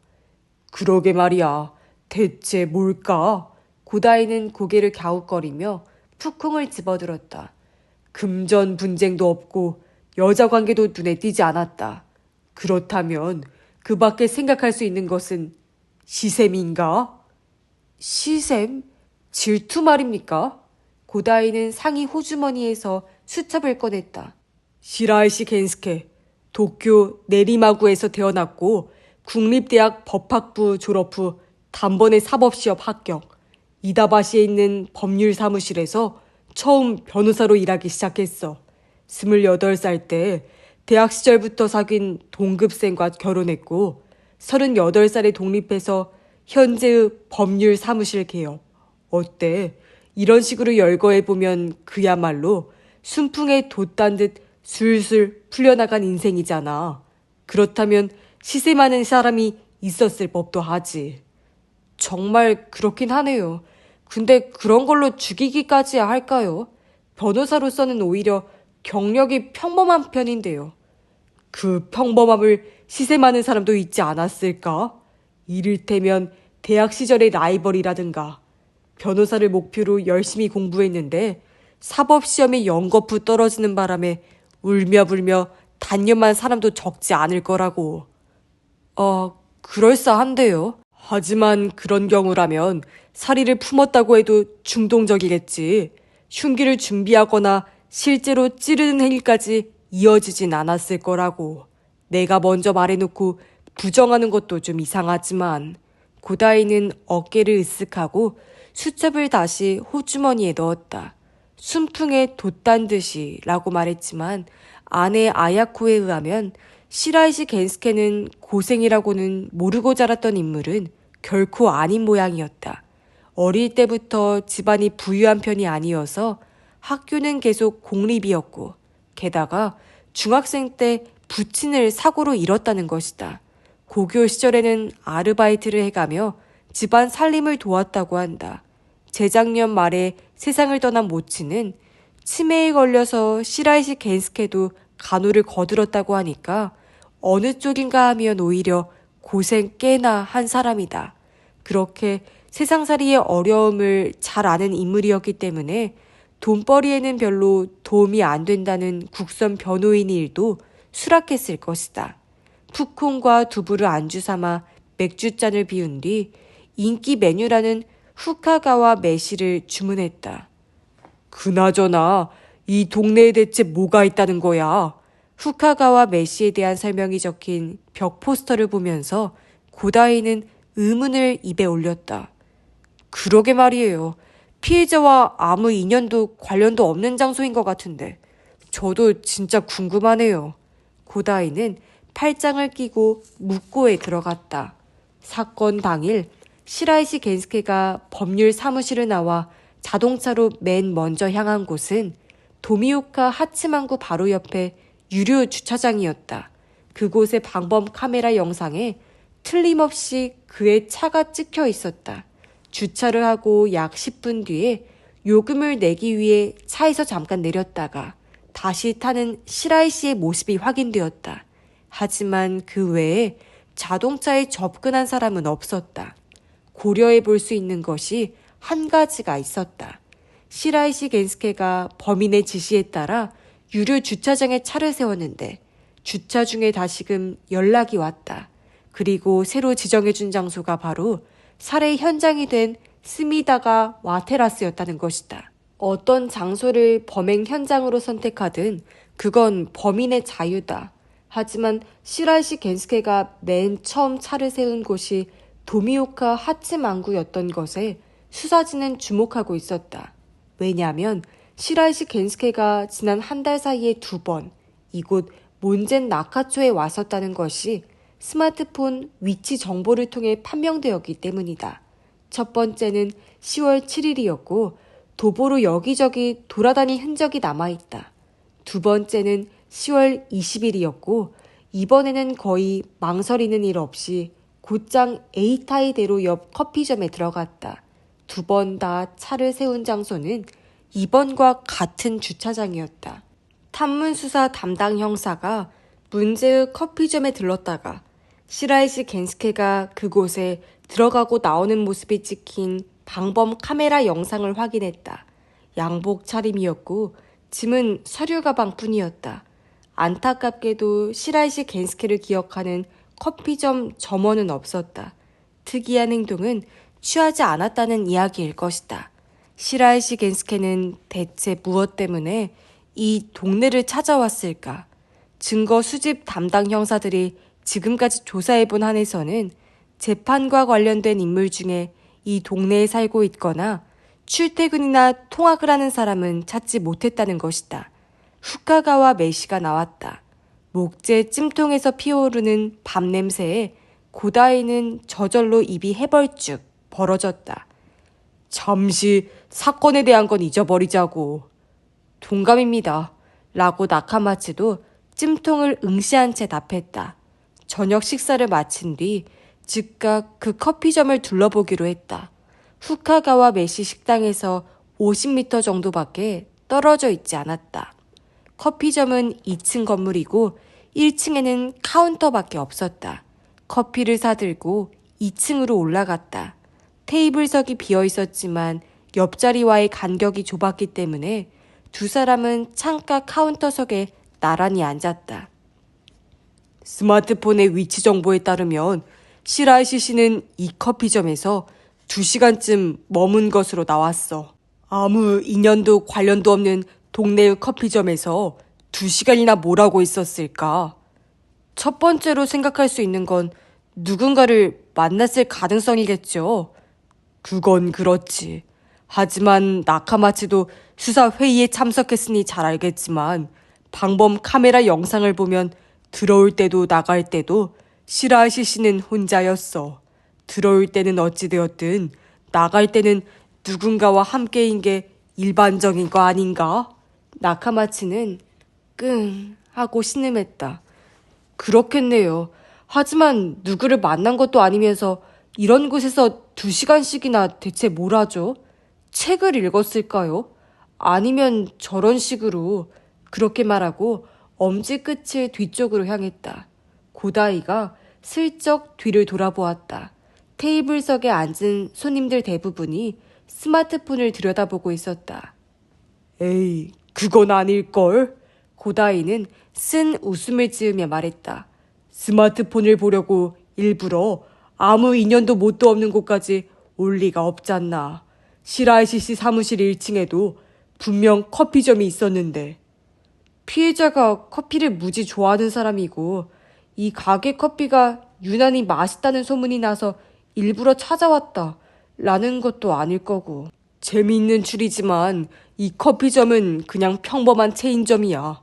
A: 그러게 말이야. 대체 뭘까? 고다이는 고개를 갸웃거리며 푸콩을 집어들었다. 금전 분쟁도 없고 여자 관계도 눈에 띄지 않았다. 그렇다면 그 밖에 생각할 수 있는 것은 시샘인가? 시샘? 질투 말입니까? 고다이는 상의 호주머니에서 수첩을 꺼냈다. 시라이시 겐스케, 도쿄 내리마구에서 태어났고 국립대학 법학부 졸업 후 단번에 사법시험 합격. 이다바시에 있는 법률사무실에서 처음 변호사로 일하기 시작했어. 28살 때 대학 시절부터 사귄 동급생과 결혼했고 38살에 독립해서 현재의 법률사무실 개업. 어때? 이런 식으로 열거해보면 그야말로 순풍에 돛단 듯 술술 풀려나간 인생이잖아. 그렇다면 시세 많은 사람이 있었을 법도 하지. 정말 그렇긴 하네요. 근데 그런 걸로 죽이기까지 할까요? 변호사로서는 오히려 경력이 평범한 편인데요. 그 평범함을 시세 많은 사람도 있지 않았을까? 이를테면 대학 시절의 라이벌이라든가. 변호사를 목표로 열심히 공부했는데 사법시험에 연거푸 떨어지는 바람에 울며불며 단념한 사람도 적지 않을 거라고. 그럴싸한데요. 하지만 그런 경우라면 사리를 품었다고 해도 중동적이겠지. 흉기를 준비하거나 실제로 찌르는 행위까지 이어지진 않았을 거라고. 내가 먼저 말해놓고 부정하는 것도 좀 이상하지만. 고다이는 어깨를 으쓱하고 수첩을 다시 호주머니에 넣었다. 순풍에 돛단 듯이 라고 말했지만 아내 아야코에 의하면 시라이시 겐스케는 고생이라고는 모르고 자랐던 인물은 결코 아닌 모양이었다. 어릴 때부터 집안이 부유한 편이 아니어서 학교는 계속 공립이었고 게다가 중학생 때 부친을 사고로 잃었다는 것이다. 고교 시절에는 아르바이트를 해가며 집안 살림을 도왔다고 한다. 재작년 말에 세상을 떠난 모친은 치매에 걸려서 시라이시 겐스케도 간호를 거들었다고 하니까 어느 쪽인가 하면 오히려 고생 꽤나 한 사람이다. 그렇게 세상살이의 어려움을 잘 아는 인물이었기 때문에 돈벌이에는 별로 도움이 안 된다는 국선 변호인 일도 수락했을 것이다. 푸콩과 두부를 안주 삼아 맥주잔을 비운 뒤 인기 메뉴라는 후카가와 매시를 주문했다. 그나저나 이 동네에 대체 뭐가 있다는 거야? 후카가와 매시에 대한 설명이 적힌 벽 포스터를 보면서 고다이는 의문을 입에 올렸다. 그러게 말이에요. 피해자와 아무 인연도 관련도 없는 장소인 것 같은데 저도 진짜 궁금하네요. 고다이는 팔짱을 끼고 묵고에 들어갔다. 사건 당일 시라이시 겐스케가 법률 사무실을 나와 자동차로 맨 먼저 향한 곳은 도미오카 하치망구 바로 옆에 유료 주차장이었다. 그곳의 방범 카메라 영상에 틀림없이 그의 차가 찍혀 있었다. 주차를 하고 약 10분 뒤에 요금을 내기 위해 차에서 잠깐 내렸다가 다시 타는 시라이 씨의 모습이 확인되었다. 하지만 그 외에 자동차에 접근한 사람은 없었다. 고려해 볼 수 있는 것이 한 가지가 있었다. 시라이시 겐스케가 범인의 지시에 따라 유료 주차장에 차를 세웠는데 주차 중에 다시금 연락이 왔다. 그리고 새로 지정해준 장소가 바로 살해 현장이 된 스미다가 와테라스였다는 것이다. 어떤 장소를 범행 현장으로 선택하든 그건 범인의 자유다. 하지만 시라이시 겐스케가 맨 처음 차를 세운 곳이 도미오카 하츠망구였던 것에 수사진은 주목하고 있었다. 왜냐하면 시라이시 겐스케가 지난 한 달 사이에 2번 이곳 몬젠 나카초에 왔었다는 것이 스마트폰 위치 정보를 통해 판명되었기 때문이다. 첫 번째는 10월 7일이었고 도보로 여기저기 돌아다닌 흔적이 남아있다. 두 번째는 10월 20일이었고 이번에는 거의 망설이는 일 없이 곧장 에이타이대로 옆 커피점에 들어갔다. 2번 다 차를 세운 장소는 이번과 같은 주차장이었다. 탐문수사 담당 형사가 문제의 커피점에 들렀다가 시라이시 겐스케가 그곳에 들어가고 나오는 모습이 찍힌 방범 카메라 영상을 확인했다. 양복 차림이었고 짐은 서류 가방뿐이었다. 안타깝게도 시라이시 겐스케를 기억하는 커피점 점원은 없었다. 특이한 행동은 취하지 않았다는 이야기일 것이다. 시라이시 겐스케는 대체 무엇 때문에 이 동네를 찾아왔을까? 증거 수집 담당 형사들이 지금까지 조사해본 한에서는 재판과 관련된 인물 중에 이 동네에 살고 있거나 출퇴근이나 통학을 하는 사람은 찾지 못했다는 것이다. 후카가와 매시가 나왔다. 목재 찜통에서 피어오르는 밤 냄새에 고다이는 저절로 입이 해벌쭉 벌어졌다. 잠시 사건에 대한 건 잊어버리자고. 동감입니다. 라고 나카마츠도 찜통을 응시한 채 답했다. 저녁 식사를 마친 뒤 즉각 그 커피점을 둘러보기로 했다. 후카가와 매시 식당에서 50m 정도밖에 떨어져 있지 않았다. 커피점은 2층 건물이고 1층에는 카운터밖에 없었다. 커피를 사들고 2층으로 올라갔다. 테이블석이 비어 있었지만 옆자리와의 간격이 좁았기 때문에 두 사람은 창가 카운터석에 나란히 앉았다. 스마트폰의 위치 정보에 따르면 시라이시 씨는 이 커피점에서 2시간쯤 머문 것으로 나왔어. 아무 인연도 관련도 없는 동네의 커피점에서 2시간이나 뭐라고 있었을까? 첫 번째로 생각할 수 있는 건 누군가를 만났을 가능성이겠죠. 그건 그렇지. 하지만 나카마츠도 수사 회의에 참석했으니 잘 알겠지만 방범 카메라 영상을 보면 들어올 때도 나갈 때도 시라이시 씨는 혼자였어. 들어올 때는 어찌되었든 나갈 때는 누군가와 함께인 게 일반적인 거 아닌가? 나카마츠는 끙 하고 신음했다. 그렇겠네요. 하지만 누구를 만난 것도 아니면서 이런 곳에서 2시간씩이나 대체 뭘 하죠? 책을 읽었을까요? 아니면 저런 식으로 그렇게 말하고 엄지 끝을 뒤쪽으로 향했다. 고다이가 슬쩍 뒤를 돌아보았다. 테이블석에 앉은 손님들 대부분이 스마트폰을 들여다보고 있었다. 에이, 그건 아닐걸? 고다이는 쓴 웃음을 지으며 말했다. 스마트폰을 보려고 일부러 아무 인연도 뭣도 없는 곳까지 올 리가 없잖나. 시라이시시 사무실 1층에도 분명 커피점이 있었는데. 피해자가 커피를 무지 좋아하는 사람이고 이 가게 커피가 유난히 맛있다는 소문이 나서 일부러 찾아왔다 라는 것도 아닐 거고. 재미있는 추리지만 이 커피점은 그냥 평범한 체인점이야.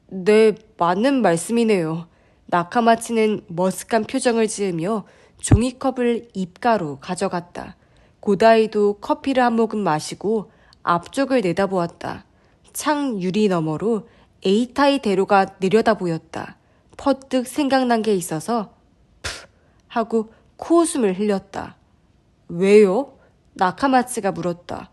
A: 네, 맞는 말씀이네요. 나카마치는 머쓱한 표정을 지으며 종이컵을 입가로 가져갔다. 고다이도 커피를 한 모금 마시고 앞쪽을 내다보았다. 창 유리 너머로 에이타이 대로가 내려다 보였다. 퍼뜩 생각난 게 있어서 푸 하고 코웃음을 흘렸다. 왜요? 나카마츠가 물었다.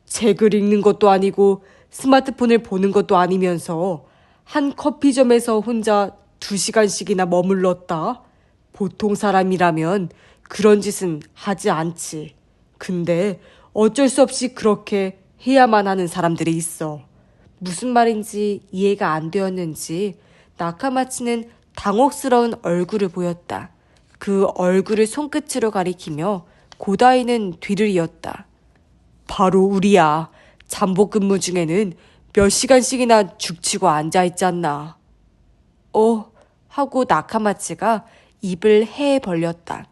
A: 책을 읽는 것도 아니고 스마트폰을 보는 것도 아니면서 한 커피점에서 혼자 2시간씩이나 머물렀다? 보통 사람이라면 그런 짓은 하지 않지. 근데 어쩔 수 없이 그렇게 해야만 하는 사람들이 있어. 무슨 말인지 이해가 안 되었는지 나카마치는 당혹스러운 얼굴을 보였다. 그 얼굴을 손끝으로 가리키며 고다이는 뒤를 이었다. 바로 우리야. 잠복 근무 중에는 몇 시간씩이나 죽치고 앉아있잖나. 하고 나카마치가 입을 헤 벌렸다.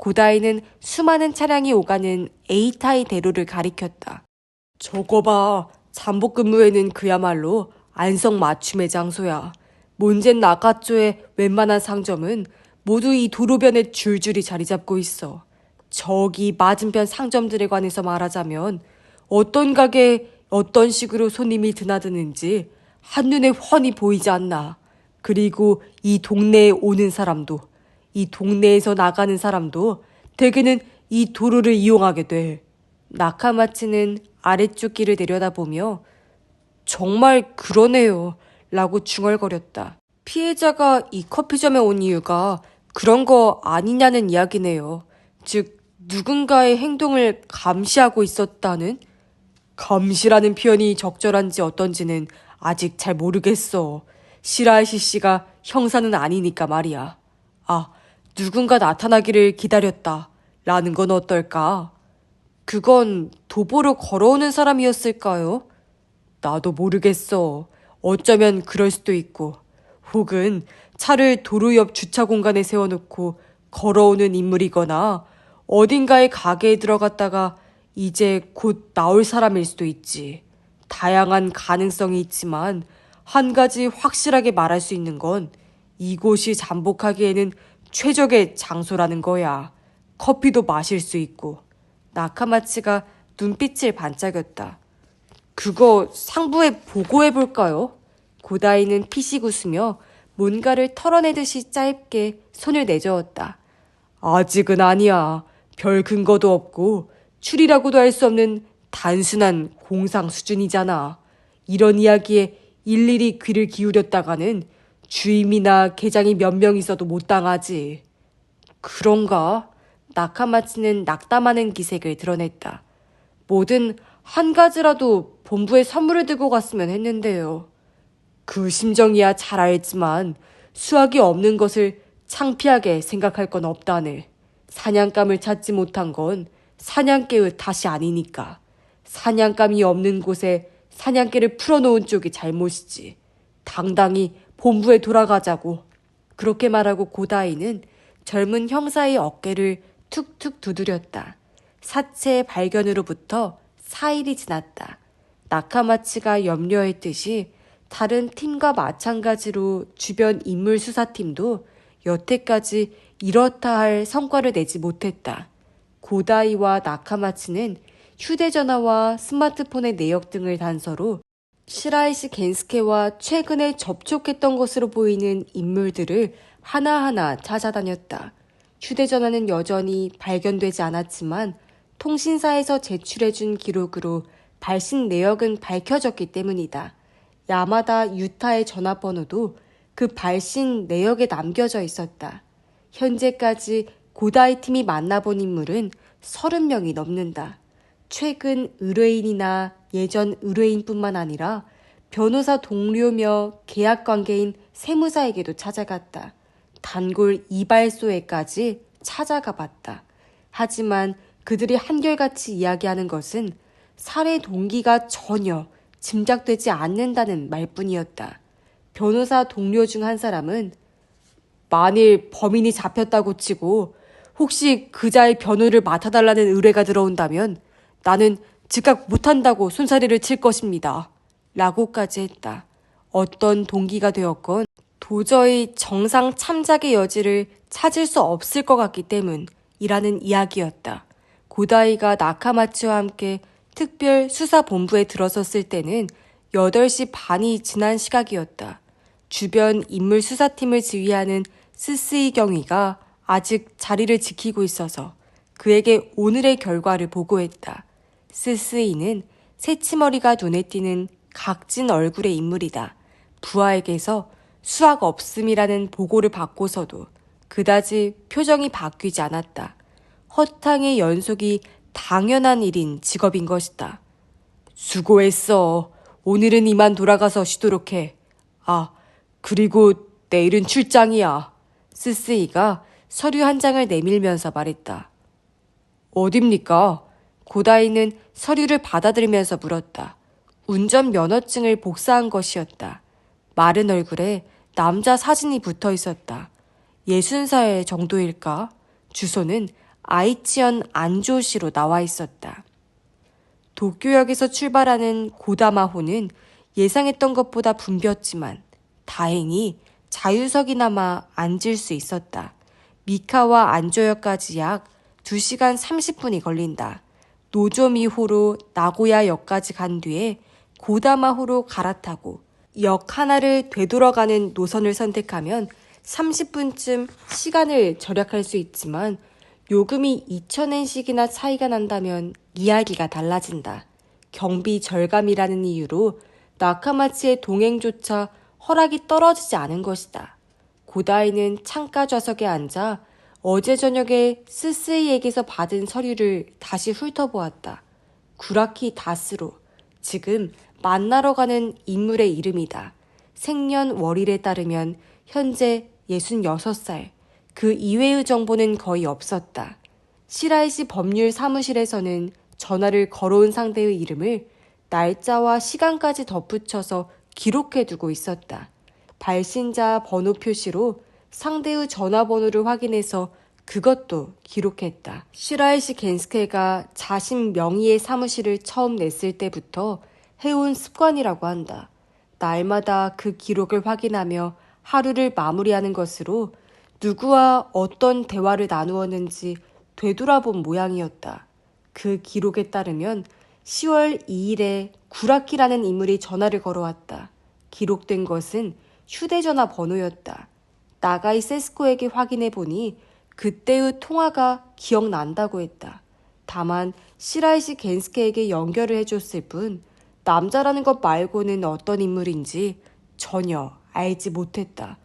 A: 고다이는 수많은 차량이 오가는 에이타이 대로를 가리켰다. 저거 봐. 잠복 근무에는 그야말로 안성맞춤의 장소야. 몬젠 나카초의 웬만한 상점은 모두 이 도로변에 줄줄이 자리 잡고 있어. 저기 맞은편 상점들에 관해서 말하자면 어떤 가게에 어떤 식으로 손님이 드나드는지 한눈에 훤히 보이지 않나. 그리고 이 동네에 오는 사람도, 이 동네에서 나가는 사람도 대개는 이 도로를 이용하게 돼. 나카마치는 아래쪽 길을 내려다보며 정말 그러네요 라고 중얼거렸다. 피해자가 이 커피점에 온 이유가 그런 거 아니냐는 이야기네요. 즉 누군가의 행동을 감시하고 있었다는? 감시라는 표현이 적절한지 어떤지는 아직 잘 모르겠어. 시라이시 씨가 형사는 아니니까 말이야. 누군가 나타나기를 기다렸다 라는 건 어떨까? 그건 도보로 걸어오는 사람이었을까요? 나도 모르겠어. 어쩌면 그럴 수도 있고. 혹은 차를 도로 옆 주차 공간에 세워놓고 걸어오는 인물이거나 어딘가의 가게에 들어갔다가 이제 곧 나올 사람일 수도 있지. 다양한 가능성이 있지만 한 가지 확실하게 말할 수 있는 건 이곳이 잠복하기에는 최적의 장소라는 거야. 커피도 마실 수 있고. 나카마치가 눈빛을 반짝였다. 그거 상부에 보고해볼까요? 고다이는 피식 웃으며 뭔가를 털어내듯이 짧게 손을 내저었다. 아직은 아니야. 별 근거도 없고 추리라고도 할 수 없는 단순한 공상 수준이잖아. 이런 이야기에 일일이 귀를 기울였다가는 주임이나 계장이 몇 명 있어도 못 당하지. 그런가? 나카마치는 낙담하는 기색을 드러냈다. 뭐든 한 가지라도 본부에 선물을 들고 갔으면 했는데요. 그 심정이야 잘 알지만 수확이 없는 것을 창피하게 생각할 건 없다네. 사냥감을 찾지 못한 건 사냥개의 탓이 아니니까. 사냥감이 없는 곳에 사냥개를 풀어놓은 쪽이 잘못이지. 당당히 본부에 돌아가자고. 그렇게 말하고 고다이는 젊은 형사의 어깨를 툭툭 두드렸다. 사체 발견으로부터 4일이 지났다. 나카마치가 염려했듯이 다른 팀과 마찬가지로 주변 인물 수사팀도 여태까지 이렇다 할 성과를 내지 못했다. 고다이와 나카마치는 휴대전화와 스마트폰의 내역 등을 단서로 시라이시 겐스케와 최근에 접촉했던 것으로 보이는 인물들을 하나하나 찾아다녔다. 휴대전화는 여전히 발견되지 않았지만 통신사에서 제출해준 기록으로 발신 내역은 밝혀졌기 때문이다. 야마다 유타의 전화번호도 그 발신 내역에 남겨져 있었다. 현재까지 고다이 팀이 만나본 인물은 30명이 넘는다. 최근 의뢰인이나 예전 의뢰인뿐만 아니라 변호사 동료며 계약 관계인 세무사에게도 찾아갔다. 단골 이발소에까지 찾아가 봤다. 하지만 그들이 한결같이 이야기하는 것은 살해 동기가 전혀 짐작되지 않는다는 말뿐이었다. 변호사 동료 중 한 사람은 만일 범인이 잡혔다고 치고 혹시 그자의 변호를 맡아달라는 의뢰가 들어온다면 나는 즉각 못한다고 손사래를 칠 것입니다. 라고까지 했다. 어떤 동기가 되었건 도저히 정상 참작의 여지를 찾을 수 없을 것 같기 때문이라는 이야기였다. 고다이가 나카마츠와 함께 특별 수사본부에 들어섰을 때는 8시 반이 지난 시각이었다. 주변 인물 수사팀을 지휘하는 스스이 경위가 아직 자리를 지키고 있어서 그에게 오늘의 결과를 보고했다. 스스이는 새치머리가 눈에 띄는 각진 얼굴의 인물이다. 부하에게서 수학 없음이라는 보고를 받고서도 그다지 표정이 바뀌지 않았다. 허탕의 연속이 당연한 일인 직업인 것이다. 수고했어. 오늘은 이만 돌아가서 쉬도록 해. 아, 그리고 내일은 출장이야. 스스이가 서류 한 장을 내밀면서 말했다. 어딥니까? 고다이는 서류를 받아들이면서 물었다. 운전면허증을 복사한 것이었다. 마른 얼굴에 남자 사진이 붙어 있었다. 60살 정도일까? 주소는 아이치현 안조시로 나와 있었다. 도쿄역에서 출발하는 고다마호는 예상했던 것보다 붐볐지만 다행히 자유석이나마 앉을 수 있었다. 미카와 안조역까지 약 2시간 30분이 걸린다. 노조미호로 나고야역까지 간 뒤에 고다마호로 갈아타고 역 하나를 되돌아가는 노선을 선택하면 30분쯤 시간을 절약할 수 있지만 요금이 2,000엔씩이나 차이가 난다면 이야기가 달라진다. 경비 절감이라는 이유로 나카마츠의 동행조차 허락이 떨어지지 않은 것이다. 고다이는 창가 좌석에 앉아 어제 저녁에 스스이에게서 받은 서류를 다시 훑어보았다. 구라키 다스로, 지금 만나러 가는 인물의 이름이다. 생년월일에 따르면 현재 66살, 그 이외의 정보는 거의 없었다. 시라이시 법률 사무실에서는 전화를 걸어온 상대의 이름을 날짜와 시간까지 덧붙여서 기록해두고 있었다. 발신자 번호 표시로 상대의 전화번호를 확인해서 그것도 기록했다. 시라이시 겐스케가 자신 명의의 사무실을 처음 냈을 때부터 해온 습관이라고 한다. 날마다 그 기록을 확인하며 하루를 마무리하는 것으로 누구와 어떤 대화를 나누었는지 되돌아본 모양이었다. 그 기록에 따르면 10월 2일에 구라키라는 인물이 전화를 걸어왔다. 기록된 것은 휴대전화 번호였다. 나가이 세스코에게 확인해보니 그때의 통화가 기억난다고 했다. 다만 시라이시 겐스케에게 연결을 해줬을 뿐 남자라는 것 말고는 어떤 인물인지 전혀 알지 못했다.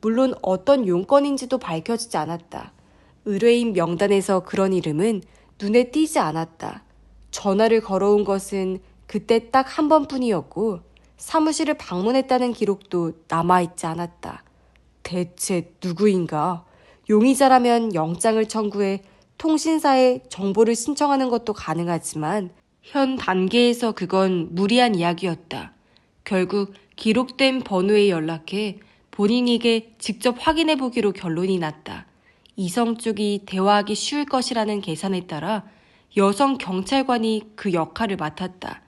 A: 물론 어떤 용건인지도 밝혀지지 않았다. 의뢰인 명단에서 그런 이름은 눈에 띄지 않았다. 전화를 걸어온 것은 그때 딱 한 번뿐이었고 사무실을 방문했다는 기록도 남아있지 않았다. 대체 누구인가? 용의자라면 영장을 청구해 통신사에 정보를 신청하는 것도 가능하지만 현 단계에서 그건 무리한 이야기였다. 결국 기록된 번호에 연락해 본인에게 직접 확인해 보기로 결론이 났다. 이성 쪽이 대화하기 쉬울 것이라는 계산에 따라 여성 경찰관이 그 역할을 맡았다.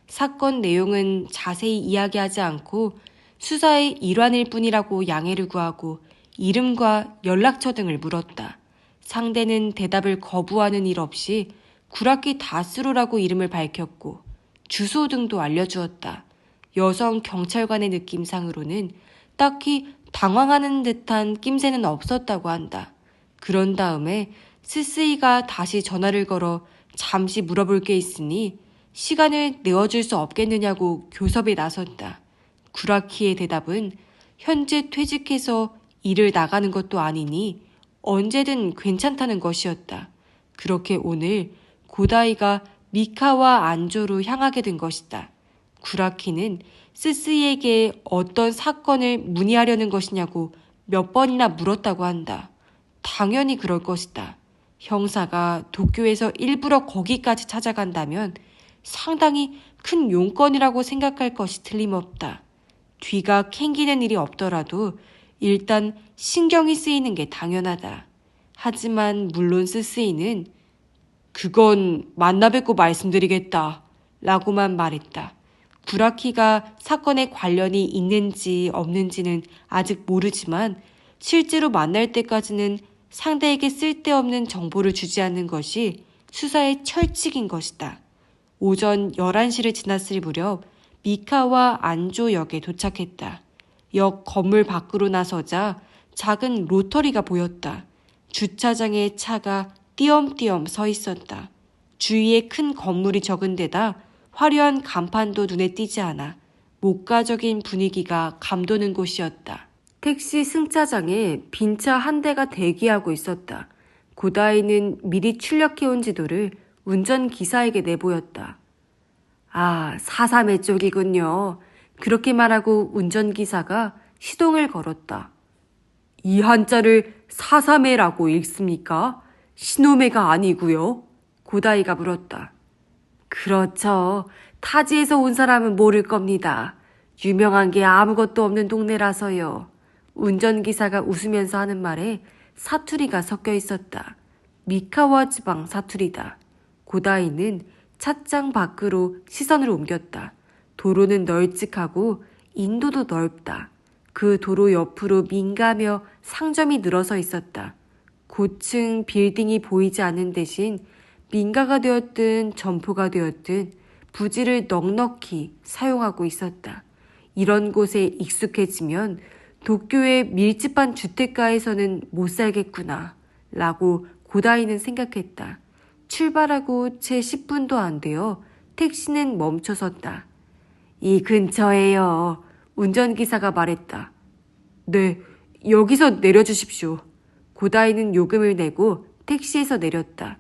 A: 사건 내용은 자세히 이야기하지 않고 수사의 일환일 뿐이라고 양해를 구하고 이름과 연락처 등을 물었다. 상대는 대답을 거부하는 일 없이 구라키 다스루라고 이름을 밝혔고 주소 등도 알려주었다. 여성 경찰관의 느낌상으로는 딱히 당황하는 듯한 낌새는 없었다고 한다. 그런 다음에 스스이가 다시 전화를 걸어 잠시 물어볼 게 있으니 시간을 내어줄 수 없겠느냐고 교섭에 나섰다. 구라키의 대답은 현재 퇴직해서 일을 나가는 것도 아니니 언제든 괜찮다는 것이었다. 그렇게 오늘 고다이가 미카와 안조로 향하게 된 것이다. 구라키는 스스이에게 어떤 사건을 문의하려는 것이냐고 몇 번이나 물었다고 한다. 당연히 그럴 것이다. 형사가 도쿄에서 일부러 거기까지 찾아간다면 상당히 큰 용건이라고 생각할 것이 틀림없다. 뒤가 캥기는 일이 없더라도 일단 신경이 쓰이는 게 당연하다. 하지만 물론 스스이는 그건 만나 뵙고 말씀드리겠다 라고만 말했다. 구라키가 사건에 관련이 있는지 없는지는 아직 모르지만 실제로 만날 때까지는 상대에게 쓸데없는 정보를 주지 않는 것이 수사의 철칙인 것이다. 오전 11시를 지났을 무렵 미카와 안조역에 도착했다. 역 건물 밖으로 나서자 작은 로터리가 보였다. 주차장에 차가 띄엄띄엄 서 있었다. 주위에 큰 건물이 적은 데다 화려한 간판도 눈에 띄지 않아 목가적인 분위기가 감도는 곳이었다. 택시 승차장에 빈 차 한 대가 대기하고 있었다. 고다이는 미리 출력해온 지도를 운전기사에게 내보였다. 아, 431 쪽이군요. 그렇게 말하고 운전기사가 시동을 걸었다. 이 한자를 431라고 읽습니까? 시노메가 아니고요. 고다이가 물었다. 그렇죠. 타지에서 온 사람은 모를 겁니다. 유명한 게 아무것도 없는 동네라서요. 운전기사가 웃으면서 하는 말에 사투리가 섞여 있었다. 미카와 지방 사투리다. 고다이는 찻장 밖으로 시선을 옮겼다. 도로는 널찍하고 인도도 넓다. 그 도로 옆으로 민가며 상점이 늘어서 있었다. 고층 빌딩이 보이지 않는 대신 민가가 되었든 점포가 되었든 부지를 넉넉히 사용하고 있었다. 이런 곳에 익숙해지면 도쿄의 밀집한 주택가에서는 못 살겠구나 라고 고다이는 생각했다. 출발하고 채 10분도 안 되어 택시는 멈춰섰다. 이 근처에요. 운전기사가 말했다. 네, 여기서 내려주십시오. 고다이는 요금을 내고 택시에서 내렸다.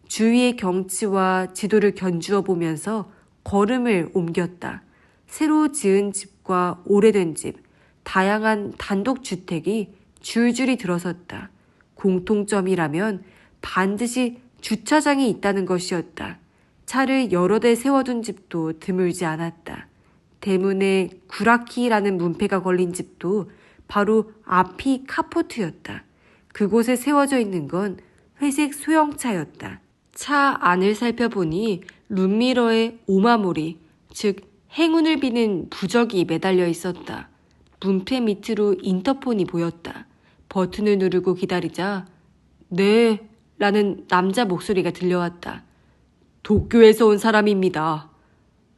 A: 주위의 경치와 지도를 견주어 보면서 걸음을 옮겼다. 새로 지은 집과 오래된 집, 다양한 단독주택이 줄줄이 들어섰다. 공통점이라면 반드시 주차장이 있다는 것이었다. 차를 여러 대 세워둔 집도 드물지 않았다. 대문에 구라키라는 문패가 걸린 집도 바로 앞이 카포트였다. 그곳에 세워져 있는 건 회색 소형차였다. 차 안을 살펴보니 룸미러에 오마모리, 즉 행운을 비는 부적이 매달려 있었다. 문패 밑으로 인터폰이 보였다. 버튼을 누르고 기다리자 네 라는 남자 목소리가 들려왔다. 도쿄에서 온 사람입니다.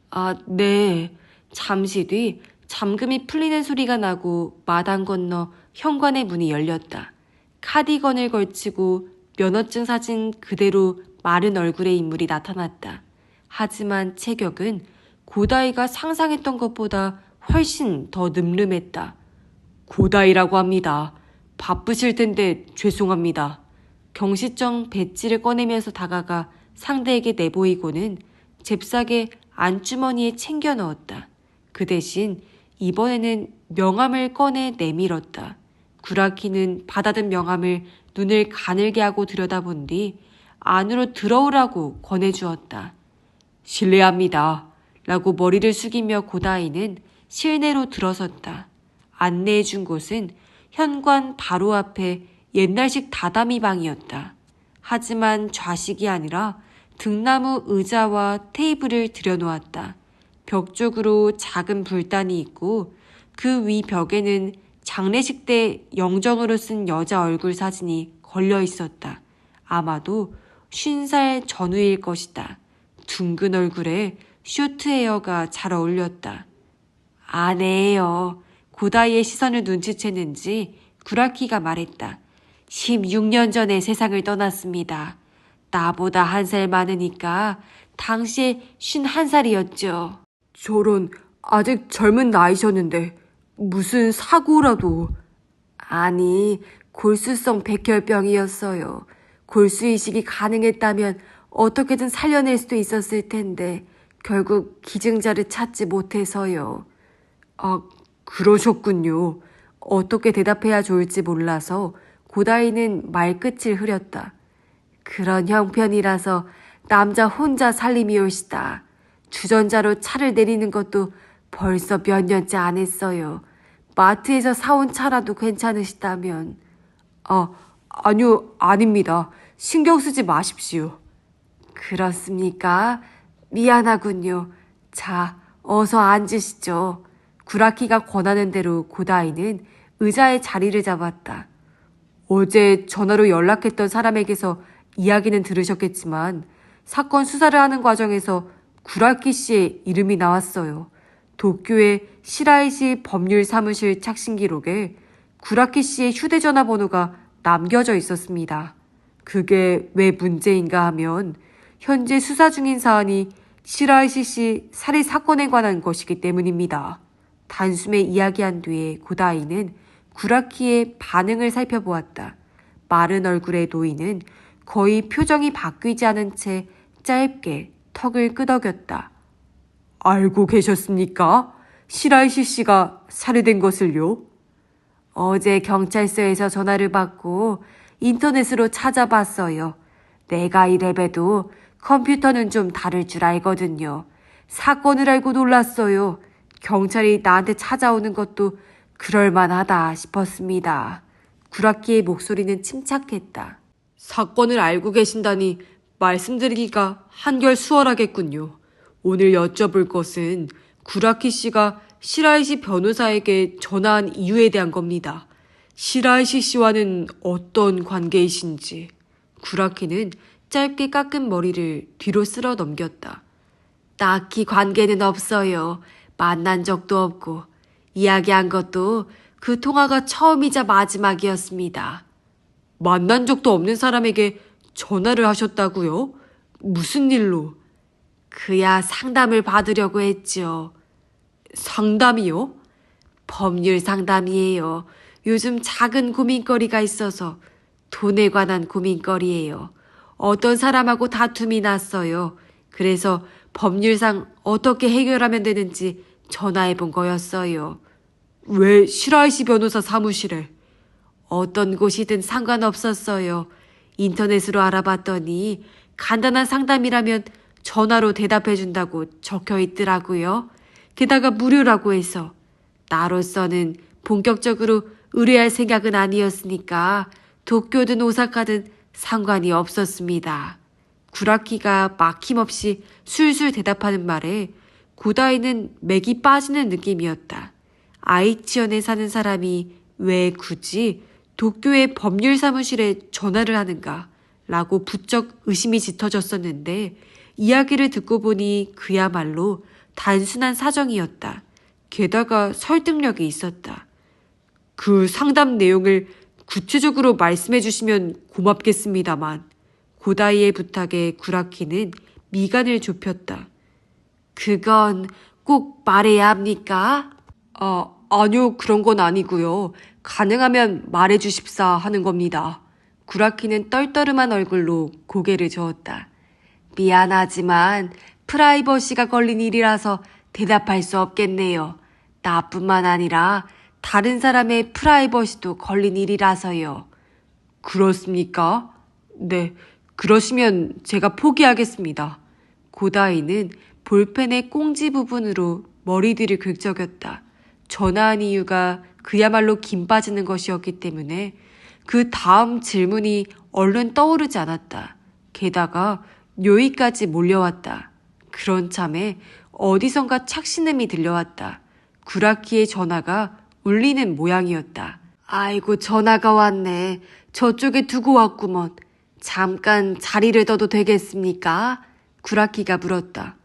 A: 아, 네. 잠시 뒤 잠금이 풀리는 소리가 나고 마당 건너 현관의 문이 열렸다. 카디건을 걸치고 면허증 사진 그대로 마른 얼굴의 인물이 나타났다. 하지만 체격은 고다이가 상상했던 것보다 훨씬 더 늠름했다. 고다이라고 합니다. 바쁘실 텐데 죄송합니다. 경시정 배지를 꺼내면서 다가가 상대에게 내보이고는 잽싸게 안주머니에 챙겨 넣었다. 그 대신 이번에는 명함을 꺼내 내밀었다. 구라키는 받아든 명함을 눈을 가늘게 하고 들여다본 뒤 안으로 들어오라고 권해주었다. 실례합니다. 라고 머리를 숙이며 고다이는 실내로 들어섰다. 안내해준 곳은 현관 바로 앞에 옛날식 다다미 방이었다. 하지만 좌식이 아니라 등나무 의자와 테이블을 들여놓았다. 벽 쪽으로 작은 불단이 있고 그 위 벽에는 장례식 때 영정으로 쓴 여자 얼굴 사진이 걸려 있었다. 아마도 50살 전후일 것이다. 둥근 얼굴에 쇼트 헤어가 잘 어울렸다. 아내예요. 고다이의 시선을 눈치챘는지 구라키가 말했다. 16년 전에 세상을 떠났습니다. 나보다 한 살 많으니까 당시에 51살이었죠. 저런 아직 젊은 나이셨는데 무슨 사고라도. 아니, 골수성 백혈병이었어요. 골수이식이 가능했다면 어떻게든 살려낼 수도 있었을 텐데 결국 기증자를 찾지 못해서요. 아, 그러셨군요. 어떻게 대답해야 좋을지 몰라서 고다이는 말끝을 흐렸다. 그런 형편이라서 남자 혼자 살림이올시다. 주전자로 차를 내리는 것도 벌써 몇 년째 안 했어요. 마트에서 사온 차라도 괜찮으시다면. 아니요, 아닙니다. 신경 쓰지 마십시오. 그렇습니까? 미안하군요. 자, 어서 앉으시죠. 구라키가 권하는 대로 고다이는 의자에 자리를 잡았다. 어제 전화로 연락했던 사람에게서 이야기는 들으셨겠지만 사건 수사를 하는 과정에서 구라키 씨의 이름이 나왔어요. 도쿄의 시라이시 법률사무실 착신 기록에 구라키 씨의 휴대전화 번호가 남겨져 있었습니다. 그게 왜 문제인가 하면 현재 수사 중인 사안이 시라이시 씨 살해 사건에 관한 것이기 때문입니다. 단숨에 이야기한 뒤에 고다이는 구라키의 반응을 살펴보았다. 마른 얼굴의 노인은 거의 표정이 바뀌지 않은 채 짧게 턱을 끄덕였다. 알고 계셨습니까? 시라이시 씨가 살해된 것을요? 어제 경찰서에서 전화를 받고 인터넷으로 찾아봤어요. 내가 이래봬도 컴퓨터는 좀 다를 줄 알거든요. 사건을 알고 놀랐어요. 경찰이 나한테 찾아오는 것도 그럴만하다 싶었습니다. 구라키의 목소리는 침착했다. 사건을 알고 계신다니 말씀드리기가 한결 수월하겠군요. 오늘 여쭤볼 것은 구라키 씨가 시라이시 변호사에게 전화한 이유에 대한 겁니다. 시라이시 씨와는 어떤 관계이신지. 구라키는 짧게 깎은 머리를 뒤로 쓸어 넘겼다. 딱히 관계는 없어요. 만난 적도 없고 이야기한 것도 그 통화가 처음이자 마지막이었습니다. 만난 적도 없는 사람에게 전화를 하셨다고요? 무슨 일로? 그야 상담을 받으려고 했죠. 상담이요? 법률 상담이에요. 요즘 작은 고민거리가 있어서 돈에 관한 고민거리예요. 어떤 사람하고 다툼이 났어요. 그래서 법률상 어떻게 해결하면 되는지 전화해 본 거였어요. 왜 시라이시 변호사 사무실에? 어떤 곳이든 상관없었어요. 인터넷으로 알아봤더니 간단한 상담이라면 전화로 대답해준다고 적혀 있더라고요. 게다가 무료라고 해서 나로서는 본격적으로 의뢰할 생각은 아니었으니까 도쿄든 오사카든 상관이 없었습니다. 구라키가 막힘없이 술술 대답하는 말에 고다이는 맥이 빠지는 느낌이었다. 아이치현에 사는 사람이 왜 굳이 도쿄의 법률사무실에 전화를 하는가 라고 부쩍 의심이 짙어졌었는데 이야기를 듣고 보니 그야말로 단순한 사정이었다. 게다가 설득력이 있었다. 그 상담 내용을 구체적으로 말씀해 주시면 고맙겠습니다만. 고다이의 부탁에 구라키는 미간을 좁혔다. 그건 꼭 말해야 합니까? 아니요, 그런 건 아니고요. 가능하면 말해 주십사 하는 겁니다. 구라키는 떨떠름한 얼굴로 고개를 저었다. 미안하지만 프라이버시가 걸린 일이라서 대답할 수 없겠네요. 나뿐만 아니라 다른 사람의 프라이버시도 걸린 일이라서요. 그렇습니까? 네, 그러시면 제가 포기하겠습니다. 고다이는 볼펜의 꽁지 부분으로 머리뒤를 긁적였다. 전화한 이유가 그야말로 김 빠지는 것이었기 때문에 그 다음 질문이 얼른 떠오르지 않았다. 게다가 뇨이까지 몰려왔다. 그런 참에 어디선가 착신음이 들려왔다. 구라키의 전화가 울리는 모양이었다. 아이고, 전화가 왔네. 저쪽에 두고 왔구먼. 잠깐 자리를 둬도 되겠습니까? 구라키가 물었다.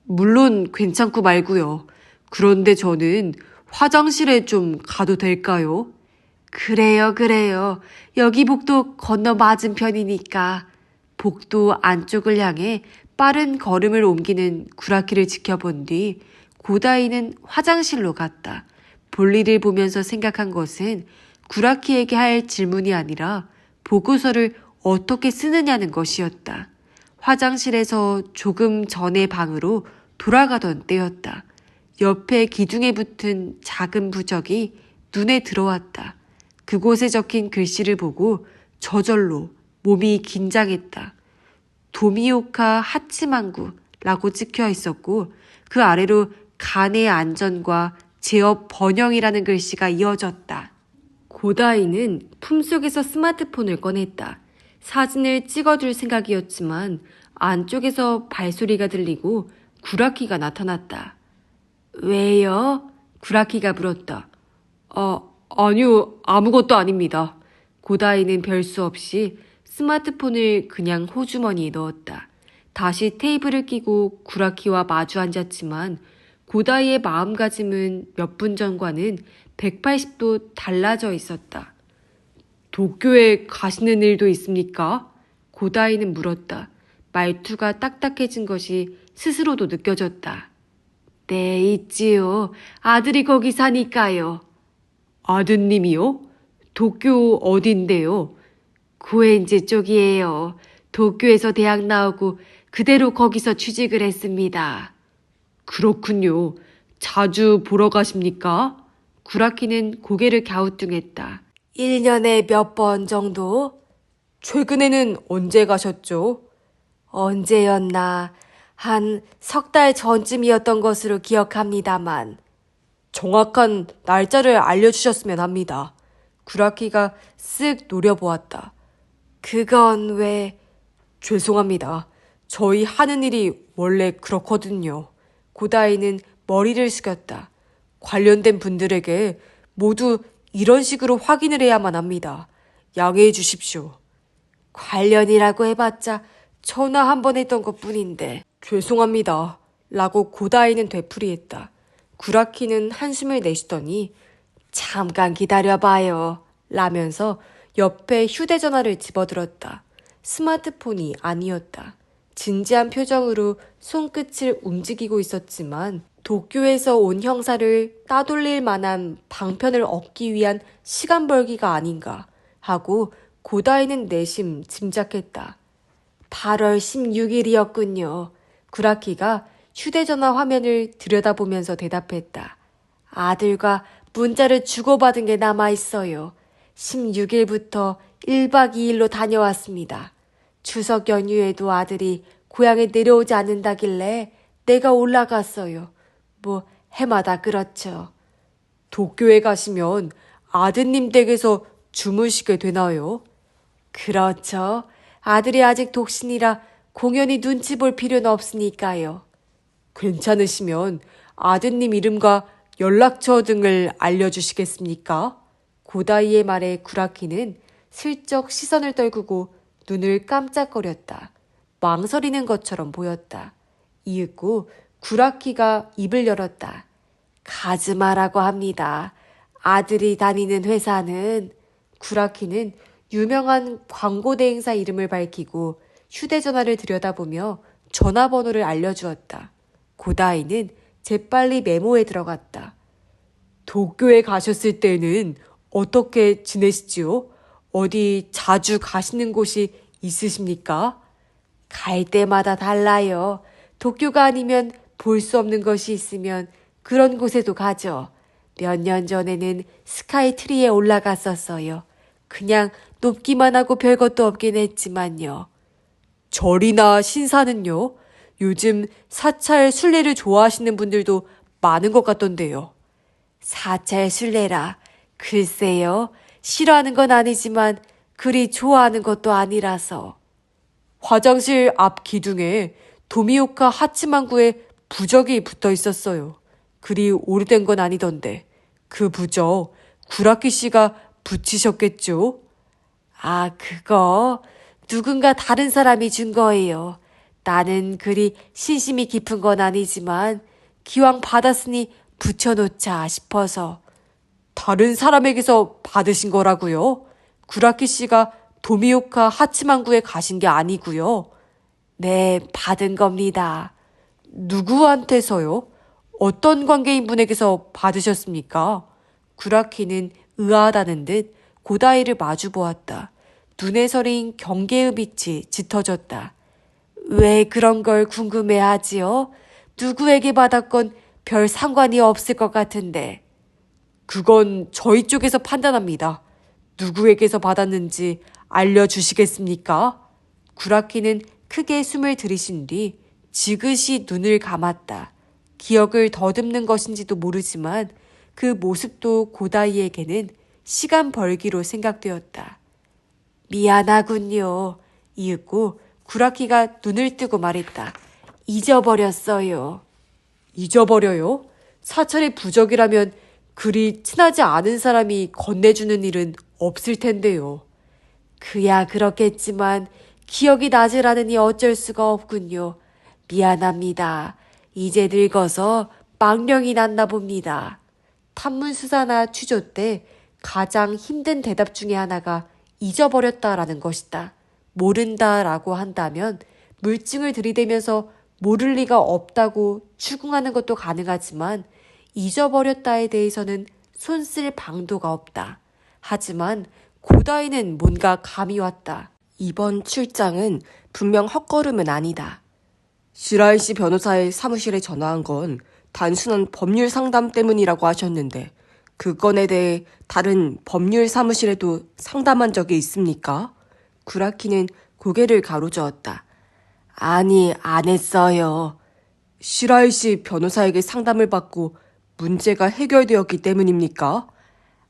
A: 물론 괜찮고 말고요. 그런데 저는 화장실에 좀 가도 될까요? 그래요. 여기 복도 건너 맞은편이니까. 복도 안쪽을 향해 빠른 걸음을 옮기는 구라키를 지켜본 뒤 고다이는 화장실로 갔다. 볼일을 보면서 생각한 것은 구라키에게 할 질문이 아니라 보고서를 어떻게 쓰느냐는 것이었다. 화장실에서 조금 전의 방으로 돌아가던 때였다. 옆에 기둥에 붙은 작은 부적이 눈에 들어왔다. 그곳에 적힌 글씨를 보고 저절로 몸이 긴장했다. 도미오카 하치망구라고 찍혀 있었고 그 아래로 간의 안전과 제업 번영이라는 글씨가 이어졌다. 고다이는 품속에서 스마트폰을 꺼냈다. 사진을 찍어줄 생각이었지만 안쪽에서 발소리가 들리고 구라키가 나타났다. 왜요? 구라키가 물었다. 아니요, 아무것도 아닙니다. 고다이는 별 수 없이 스마트폰을 그냥 호주머니에 넣었다. 다시 테이블을 끼고 구라키와 마주 앉았지만 고다이의 마음가짐은 몇 분 전과는 180도 달라져 있었다. 도쿄에 가시는 일도 있습니까? 고다이는 물었다. 말투가 딱딱해진 것이 스스로도 느껴졌다. 네, 있지요. 아들이 거기 사니까요. 아드님이요? 도쿄 어딘데요? 고엔지 쪽이에요. 도쿄에서 대학 나오고 그대로 거기서 취직을 했습니다. 그렇군요. 자주 보러 가십니까? 구라키는 고개를 갸우뚱했다. 1년에 몇 번 정도? 최근에는 언제 가셨죠? 언제였나? 한 석 달 전쯤이었던 것으로 기억합니다만. 정확한 날짜를 알려주셨으면 합니다. 구라키가 쓱 노려보았다. 그건 왜? 죄송합니다. 저희 하는 일이 원래 그렇거든요. 고다이는 머리를 숙였다. 관련된 분들에게 모두 이런 식으로 확인을 해야만 합니다. 양해해 주십시오. 관련이라고 해봤자 전화 한 번 했던 것뿐인데. 죄송합니다. 라고 고다이는 되풀이했다. 구라키는 한숨을 내쉬더니 잠깐 기다려봐요. 라면서 옆에 휴대전화를 집어들었다. 스마트폰이 아니었다. 진지한 표정으로 손끝을 움직이고 있었지만 도쿄에서 온 형사를 따돌릴 만한 방편을 얻기 위한 시간 벌기가 아닌가 하고 고다이는 내심 짐작했다. 8월 16일이었군요. 구라키가 휴대전화 화면을 들여다보면서 대답했다. 아들과 문자를 주고받은 게 남아있어요. 16일부터 1박 2일로 다녀왔습니다. 추석 연휴에도 아들이 고향에 내려오지 않는다길래 내가 올라갔어요. 뭐 해마다 그렇죠. 도쿄에 가시면 아드님 댁에서 주무시게 되나요? 그렇죠. 아들이 아직 독신이라 공연히 눈치 볼 필요는 없으니까요. 괜찮으시면 아드님 이름과 연락처 등을 알려주시겠습니까? 고다이의 말에 구라키는 슬쩍 시선을 떨구고 눈을 깜짝거렸다. 망설이는 것처럼 보였다. 이윽고 구라키가 입을 열었다. 가즈마라고 합니다. 아들이 다니는 회사는. 구라키는 유명한 광고 대행사 이름을 밝히고 휴대전화를 들여다보며 전화번호를 알려주었다. 고다이는 재빨리 메모에 들어갔다. 도쿄에 가셨을 때는 어떻게 지내시지요? 어디 자주 가시는 곳이 있으십니까? 갈 때마다 달라요. 도쿄가 아니면 볼 수 없는 것이 있으면 그런 곳에도 가죠. 몇 년 전에는 스카이트리에 올라갔었어요. 그냥 높기만 하고 별것도 없긴 했지만요. 절이나 신사는요? 요즘 사찰 순례를 좋아하시는 분들도 많은 것 같던데요. 사찰 순례라. 글쎄요. 싫어하는 건 아니지만 그리 좋아하는 것도 아니라서. 화장실 앞 기둥에 도미오카 하치망구의 부적이 붙어 있었어요. 그리 오래된 건 아니던데 그 부적 구라키 씨가 붙이셨겠죠? 아, 그거 누군가 다른 사람이 준 거예요. 나는 그리 신심이 깊은 건 아니지만 기왕 받았으니 붙여놓자 싶어서. 다른 사람에게서 받으신 거라고요? 구라키 씨가 도미오카 하치망구에 가신 게 아니고요. 네, 받은 겁니다. 누구한테서요? 어떤 관계인 분에게서 받으셨습니까? 구라키는 의아하다는 듯 고다이를 마주 보았다. 눈에 서린 경계의 빛이 짙어졌다. 왜 그런 걸 궁금해하지요? 누구에게 받았건 별 상관이 없을 것 같은데. 그건 저희 쪽에서 판단합니다. 누구에게서 받았는지 알려주시겠습니까? 구라키는 크게 숨을 들이신 뒤 지그시 눈을 감았다. 기억을 더듬는 것인지도 모르지만 그 모습도 고다이에게는 시간 벌기로 생각되었다. 미안하군요. 이윽고 구라키가 눈을 뜨고 말했다. 잊어버렸어요. 잊어버려요? 사찰의 부적이라면 그리 친하지 않은 사람이 건네주는 일은 없을 텐데요. 그야 그렇겠지만 기억이 나질 않으니 어쩔 수가 없군요. 미안합니다. 이제 늙어서 망령이 났나 봅니다. 탐문수사나 취조 때 가장 힘든 대답 중에 하나가 잊어버렸다라는 것이다. 모른다라고 한다면 물증을 들이대면서 모를 리가 없다고 추궁하는 것도 가능하지만 잊어버렸다에 대해서는 손쓸 방도가 없다. 하지만 고다이는 뭔가 감이 왔다. 이번 출장은 분명 헛걸음은 아니다. 시라이시 변호사의 사무실에 전화한 건 단순한 법률 상담 때문이라고 하셨는데 그 건에 대해 다른 법률 사무실에도 상담한 적이 있습니까? 구라키는 고개를 가로저었다. 아니, 안 했어요. 시라이시 변호사에게 상담을 받고 문제가 해결되었기 때문입니까?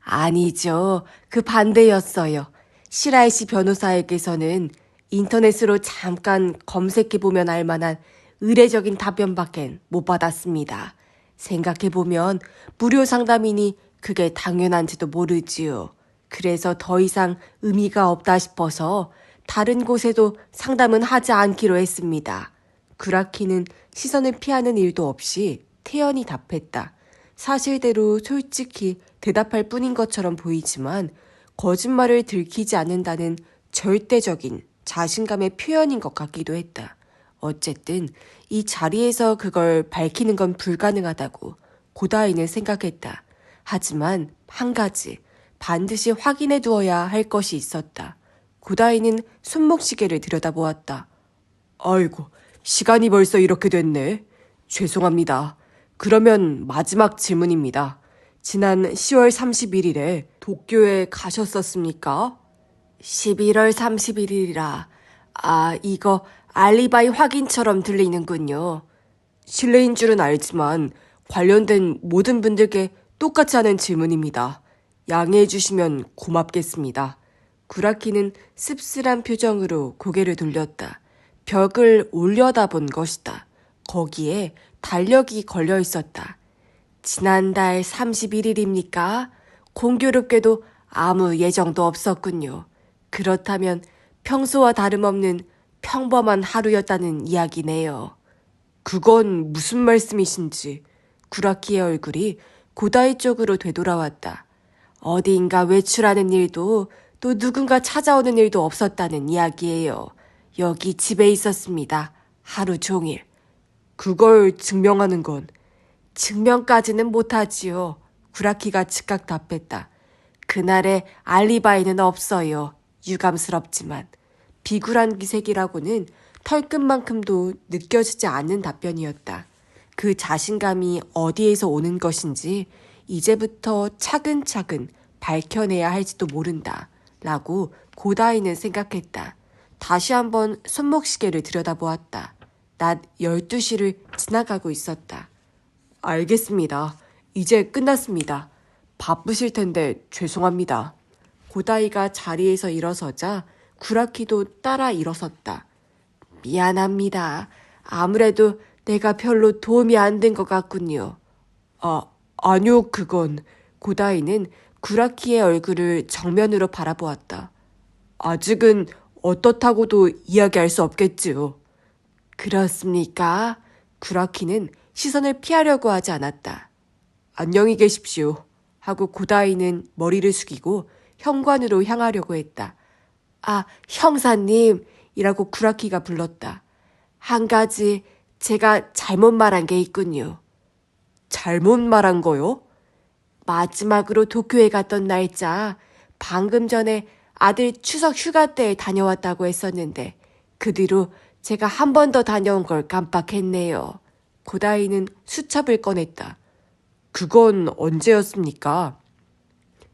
A: 아니죠. 그 반대였어요. 시라이시 변호사에게서는 인터넷으로 잠깐 검색해보면 알만한 의례적인 답변밖엔 못 받았습니다. 생각해보면 무료 상담이니 그게 당연한지도 모르지요. 그래서 더 이상 의미가 없다 싶어서 다른 곳에도 상담은 하지 않기로 했습니다. 구라키는 시선을 피하는 일도 없이 태연히 답했다. 사실대로 솔직히 대답할 뿐인 것처럼 보이지만 거짓말을 들키지 않는다는 절대적인 자신감의 표현인 것 같기도 했다. 어쨌든 이 자리에서 그걸 밝히는 건 불가능하다고 고다이는 생각했다. 하지만 한 가지 반드시 확인해 두어야 할 것이 있었다. 고다이는 손목시계를 들여다보았다. 아이고, 시간이 벌써 이렇게 됐네. 죄송합니다. 그러면 마지막 질문입니다. 지난 10월 31일에 도쿄에 가셨었습니까? 11월 31일이라. 이거 알리바이 확인처럼 들리는군요. 실례인 줄은 알지만 관련된 모든 분들께 똑같이 하는 질문입니다. 양해해 주시면 고맙겠습니다. 구라키는 씁쓸한 표정으로 고개를 돌렸다. 벽을 올려다본 것이다. 거기에 달력이 걸려 있었다. 지난달 31일입니까? 공교롭게도 아무 예정도 없었군요. 그렇다면 평소와 다름없는 평범한 하루였다는 이야기네요. 그건 무슨 말씀이신지. 구라키의 얼굴이 고다이 쪽으로 되돌아왔다. 어디인가 외출하는 일도 또 누군가 찾아오는 일도 없었다는 이야기예요. 여기 집에 있었습니다. 하루 종일. 그걸 증명하는 건 증명까지는 못하지요. 구라키가 즉각 답했다. 그날의 알리바이는 없어요. 유감스럽지만. 비굴한 기색이라고는 털끝만큼도 느껴지지 않는 답변이었다. 그 자신감이 어디에서 오는 것인지 이제부터 차근차근 밝혀내야 할지도 모른다. 라고 고다이는 생각했다. 다시 한번 손목시계를 들여다보았다. 낮 12시를 지나가고 있었다. 알겠습니다. 이제 끝났습니다. 바쁘실 텐데 죄송합니다. 고다이가 자리에서 일어서자 구라키도 따라 일어섰다. 미안합니다. 아무래도 내가 별로 도움이 안 된 것 같군요. 아니요, 그건. 고다이는 구라키의 얼굴을 정면으로 바라보았다. 아직은 어떻다고도 이야기할 수 없겠지요. 그렇습니까? 구라키는 시선을 피하려고 하지 않았다. 안녕히 계십시오. 하고 고다이는 머리를 숙이고 현관으로 향하려고 했다. 형사님! 이라고 구라키가 불렀다. 한 가지 제가 잘못 말한 게 있군요. 잘못 말한 거요? 마지막으로 도쿄에 갔던 날짜, 방금 전에 아들 추석 휴가 때 다녀왔다고 했었는데 그 뒤로 제가 한 번 더 다녀온 걸 깜빡했네요. 고다이는 수첩을 꺼냈다. 그건 언제였습니까?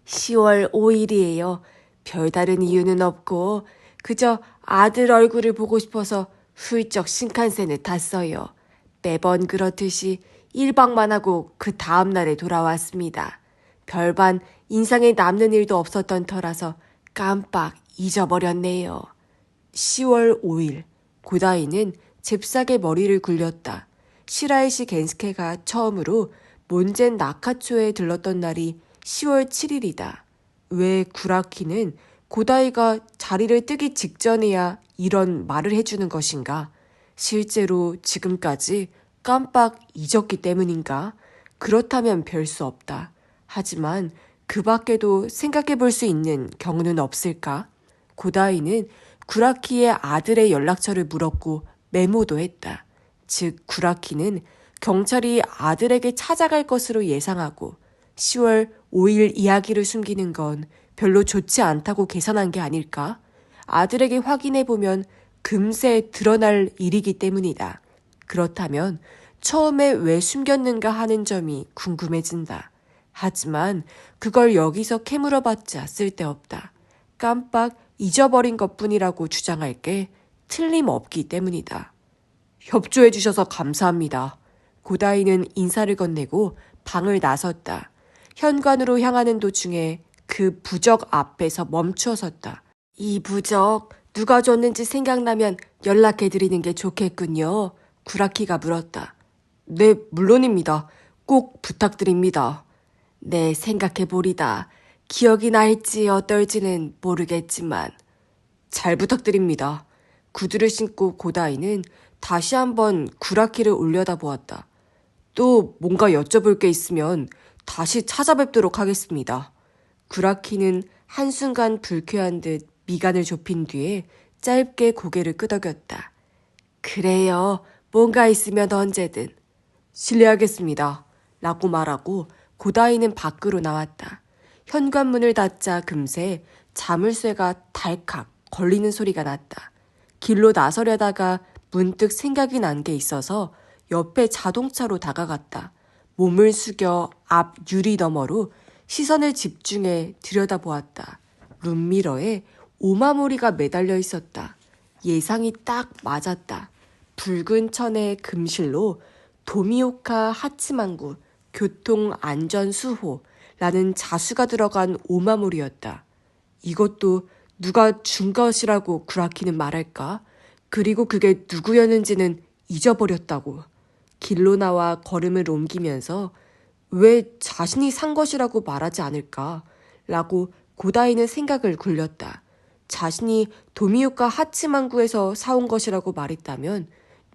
A: 10월 5일이에요. 별다른 이유는 없고 그저 아들 얼굴을 보고 싶어서 훌쩍 신칸센을 탔어요. 매번 그렇듯이 1박만 하고 그 다음날에 돌아왔습니다. 별반 인상에 남는 일도 없었던 터라서 깜빡 잊어버렸네요. 10월 5일, 고다이는 잽싸게 머리를 굴렸다. 시라이시 겐스케가 처음으로 몬젠 나카초에 들렀던 날이 10월 7일이다. 왜 구라키는 고다이가 자리를 뜨기 직전에야 이런 말을 해주는 것인가? 실제로 지금까지 깜빡 잊었기 때문인가? 그렇다면 별 수 없다. 하지만 그 밖에도 생각해 볼 수 있는 경우는 없을까? 고다이는 구라키의 아들의 연락처를 물었고 메모도 했다. 즉 구라키는 경찰이 아들에게 찾아갈 것으로 예상하고 10월 5일 이야기를 숨기는 건 별로 좋지 않다고 계산한 게 아닐까? 아들에게 확인해보면 금세 드러날 일이기 때문이다. 그렇다면 처음에 왜 숨겼는가 하는 점이 궁금해진다. 하지만 그걸 여기서 캐물어봤자 쓸데없다. 깜빡 잊어버린 것뿐이라고 주장할 게 틀림없기 때문이다. 협조해 주셔서 감사합니다. 고다이는 인사를 건네고 방을 나섰다. 현관으로 향하는 도중에 그 부적 앞에서 멈추어 섰다. 이 부적 누가 줬는지 생각나면 연락해 드리는 게 좋겠군요. 구라키가 물었다. 네, 물론입니다. 꼭 부탁드립니다. 네, 생각해 보리다. 기억이 날지 어떨지는 모르겠지만 잘 부탁드립니다. 구두를 신고 고다이는 다시 한번 구라키를 올려다보았다. 또 뭔가 여쭤볼 게 있으면 다시 찾아뵙도록 하겠습니다. 구라키는 한순간 불쾌한 듯 미간을 좁힌 뒤에 짧게 고개를 끄덕였다. 그래요. 뭔가 있으면 언제든. 실례하겠습니다. 라고 말하고 고다이는 밖으로 나왔다. 현관문을 닫자 금세 자물쇠가 달칵 걸리는 소리가 났다. 길로 나서려다가 문득 생각이 난 게 있어서 옆에 자동차로 다가갔다. 몸을 숙여 앞 유리 너머로 시선을 집중해 들여다보았다. 룸미러에 오마모리가 매달려 있었다. 예상이 딱 맞았다. 붉은 천의 금실로 도미오카 하치망구 교통안전수호라는 자수가 들어간 오마모리였다. 이것도 누가 준 것이라고 구라키는 말할까? 그리고 그게 누구였는지는 잊어버렸다고. 길로 나와 걸음을 옮기면서 왜 자신이 산 것이라고 말하지 않을까? 라고 고다이는 생각을 굴렸다. 자신이 도미오카 하치망구에서 사온 것이라고 말했다면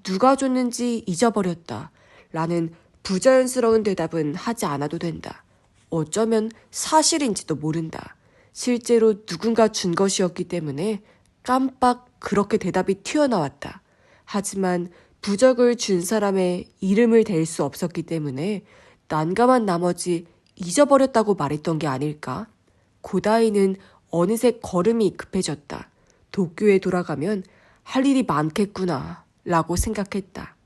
A: 누가 줬는지 잊어버렸다. 라는 부자연스러운 대답은 하지 않아도 된다. 어쩌면 사실인지도 모른다. 실제로 누군가 준 것이었기 때문에 깜빡 그렇게 대답이 튀어나왔다. 하지만 부적을 준 사람의 이름을 댈 수 없었기 때문에 난감한 나머지 잊어버렸다고 말했던 게 아닐까? 고다이는 어느새 걸음이 급해졌다. 도쿄에 돌아가면 할 일이 많겠구나 라고 생각했다.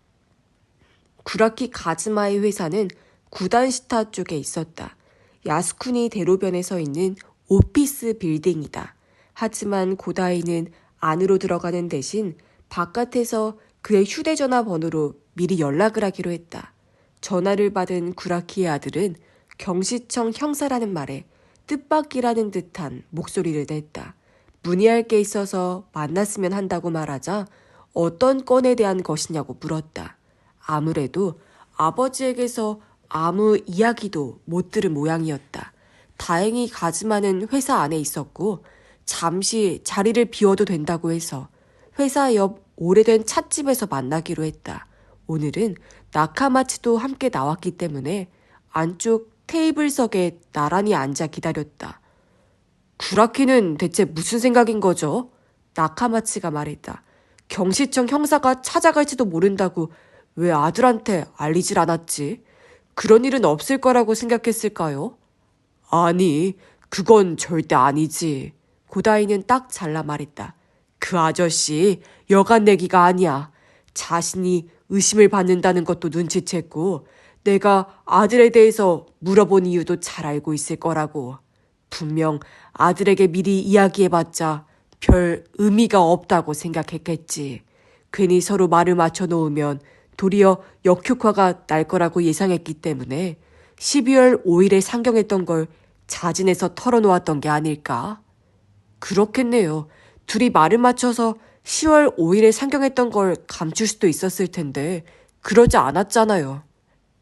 A: 구라키 가즈마의 회사는 구단시타 쪽에 있었다. 야스쿠니 대로변에 서 있는 오피스 빌딩이다. 하지만 고다이는 안으로 들어가는 대신 바깥에서 그의 휴대전화 번호로 미리 연락을 하기로 했다. 전화를 받은 구라키의 아들은 경시청 형사라는 말에 뜻밖이라는 듯한 목소리를 냈다. 문의할 게 있어서 만났으면 한다고 말하자 어떤 건에 대한 것이냐고 물었다. 아무래도 아버지에게서 아무 이야기도 못 들은 모양이었다. 다행히 가즈마는 회사 안에 있었고 잠시 자리를 비워도 된다고 해서 회사 옆 오래된 찻집에서 만나기로 했다. 오늘은 나카마치도 함께 나왔기 때문에 안쪽 테이블석에 나란히 앉아 기다렸다. 구라키는 대체 무슨 생각인 거죠? 나카마치가 말했다. 경시청 형사가 찾아갈지도 모른다고 왜 아들한테 알리질 않았지? 그런 일은 없을 거라고 생각했을까요? 아니, 그건 절대 아니지. 고다이는 딱 잘라 말했다. 그 아저씨 여간 내기가 아니야. 자신이 의심을 받는다는 것도 눈치챘고 내가 아들에 대해서 물어본 이유도 잘 알고 있을 거라고. 분명 아들에게 미리 이야기해봤자 별 의미가 없다고 생각했겠지. 괜히 서로 말을 맞춰 놓으면 도리어 역효과가 날 거라고 예상했기 때문에 12월 5일에 상경했던 걸 자진해서 털어놓았던 게 아닐까? 그렇겠네요. 둘이 말을 맞춰서 10월 5일에 상경했던 걸 감출 수도 있었을 텐데 그러지 않았잖아요.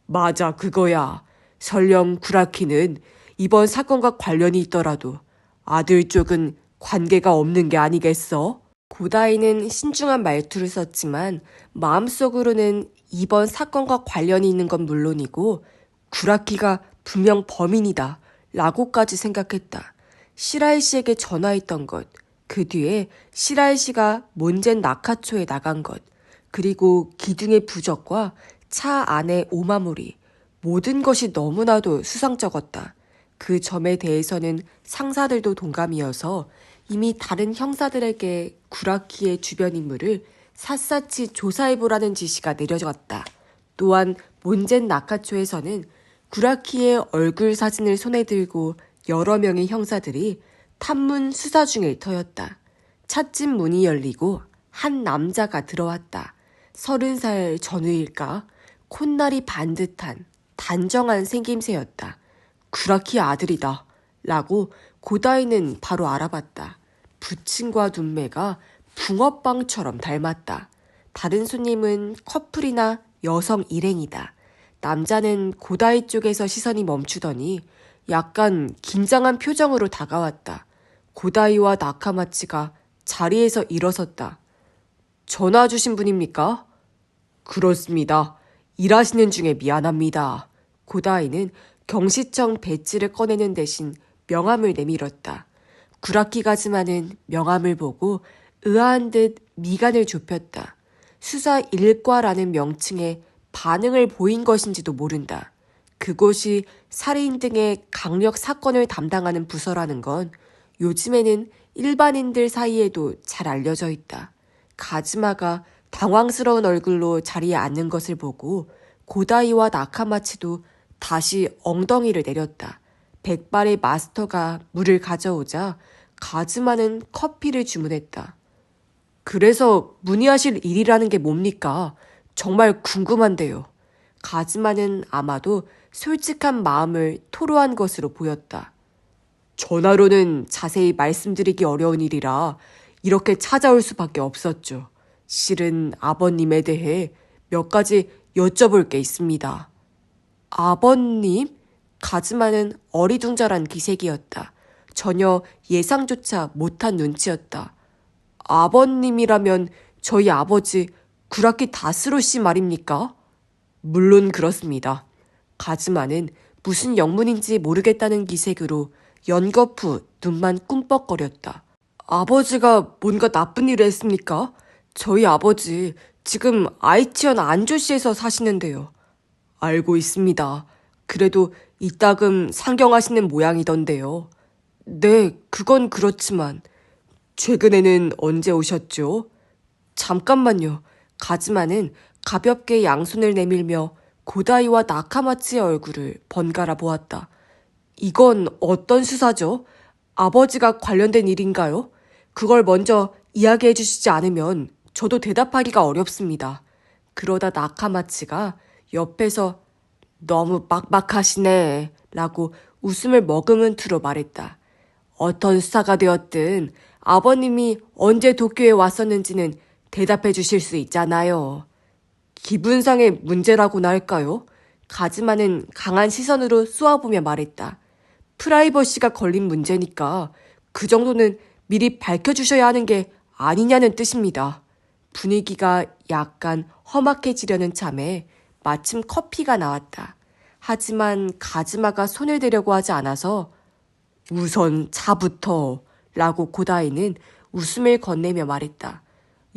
A: 맞아, 그거야. 설령 구라키는 이번 사건과 관련이 있더라도 아들 쪽은 관계가 없는 게 아니겠어? 고다이는 신중한 말투를 썼지만 마음속으로는 이번 사건과 관련이 있는 건 물론이고 구라키가 분명 범인이다 라고까지 생각했다. 시라이 씨에게 전화했던 것, 그 뒤에 시라이 씨가 몬젠 나카초에 나간 것, 그리고 기둥의 부적과 차 안의 오마무리, 모든 것이 너무나도 수상쩍었다. 그 점에 대해서는 상사들도 동감이어서 이미 다른 형사들에게 구라키의 주변 인물을 샅샅이 조사해보라는 지시가 내려졌다. 또한 몬젠 나카초에서는 구라키의 얼굴 사진을 손에 들고 여러 명의 형사들이 탐문 수사 중일 터였다. 찻집 문이 열리고 한 남자가 들어왔다. 30살 전후일까? 콧날이 반듯한 단정한 생김새였다. 구라키 아들이다 라고 고다이는 바로 알아봤다. 부친과 눈매가 붕어빵처럼 닮았다. 다른 손님은 커플이나 여성 일행이다. 남자는 고다이 쪽에서 시선이 멈추더니 약간 긴장한 표정으로 다가왔다. 고다이와 나카마치가 자리에서 일어섰다. 전화 주신 분입니까? 그렇습니다. 일하시는 중에 미안합니다. 고다이는 경시청 배지를 꺼내는 대신 명함을 내밀었다. 구라키 가즈마는 명함을 보고 의아한 듯 미간을 좁혔다. 수사 1과라는 명칭에 반응을 보인 것인지도 모른다. 그곳이 살인 등의 강력 사건을 담당하는 부서라는 건 요즘에는 일반인들 사이에도 잘 알려져 있다. 가즈마가 당황스러운 얼굴로 자리에 앉는 것을 보고 고다이와 나카마치도 다시 엉덩이를 내렸다. 백발의 마스터가 물을 가져오자 가즈마는 커피를 주문했다. 그래서 문의하실 일이라는 게 뭡니까? 정말 궁금한데요. 가즈마는 아마도 솔직한 마음을 토로한 것으로 보였다. 전화로는 자세히 말씀드리기 어려운 일이라 이렇게 찾아올 수밖에 없었죠. 실은 아버님에 대해 몇 가지 여쭤볼 게 있습니다. 아버님? 가즈마는 어리둥절한 기색이었다. 전혀 예상조차 못한 눈치였다. 아버님이라면 저희 아버지 구라키 다스로 씨 말입니까? 물론 그렇습니다. 가즈마는 무슨 영문인지 모르겠다는 기색으로 연거푸 눈만 꿈뻑거렸다. 아버지가 뭔가 나쁜 일을 했습니까? 저희 아버지 지금 아이치현 안조시에서 사시는데요. 알고 있습니다. 그래도 이따금 상경하시는 모양이던데요. 네, 그건 그렇지만 최근에는 언제 오셨죠? 잠깐만요. 가즈마는 가볍게 양손을 내밀며 고다이와 나카마치의 얼굴을 번갈아 보았다. 이건 어떤 수사죠? 아버지가 관련된 일인가요? 그걸 먼저 이야기해 주시지 않으면 저도 대답하기가 어렵습니다. 그러다 나카마치가 옆에서 너무 빡빡하시네 라고 웃음을 머금은 투로 말했다. 어떤 수사가 되었든 아버님이 언제 도쿄에 왔었는지는 대답해 주실 수 있잖아요. 기분상의 문제라고나 할까요? 가즈마는 강한 시선으로 쏘아보며 말했다. 프라이버시가 걸린 문제니까 그 정도는 미리 밝혀주셔야 하는 게 아니냐는 뜻입니다. 분위기가 약간 험악해지려는 참에 마침 커피가 나왔다. 하지만 가즈마가 손을 대려고 하지 않아서 우선 차부터 라고 고다이는 웃음을 건네며 말했다.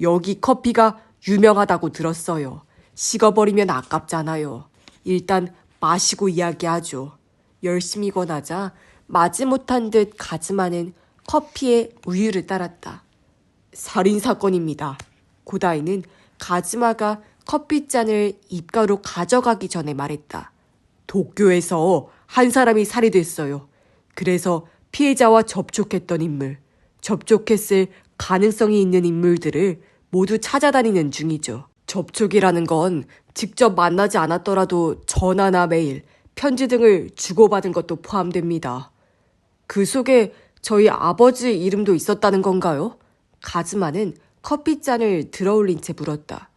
A: 여기 커피가 유명하다고 들었어요. 식어버리면 아깝잖아요. 일단 마시고 이야기하죠. 열심히 권하자 마지못한 듯 가즈마는 커피에 우유를 따랐다. 살인사건입니다. 고다이는 가즈마가 커피잔을 입가로 가져가기 전에 말했다. 도쿄에서 한 사람이 살해됐어요. 그래서 피해자와 접촉했던 인물, 접촉했을 가능성이 있는 인물들을 모두 찾아다니는 중이죠. 접촉이라는 건 직접 만나지 않았더라도 전화나 메일, 편지 등을 주고받은 것도 포함됩니다. 그 속에 저희 아버지 이름도 있었다는 건가요? 가즈마는 커피잔을 들어올린 채 물었다.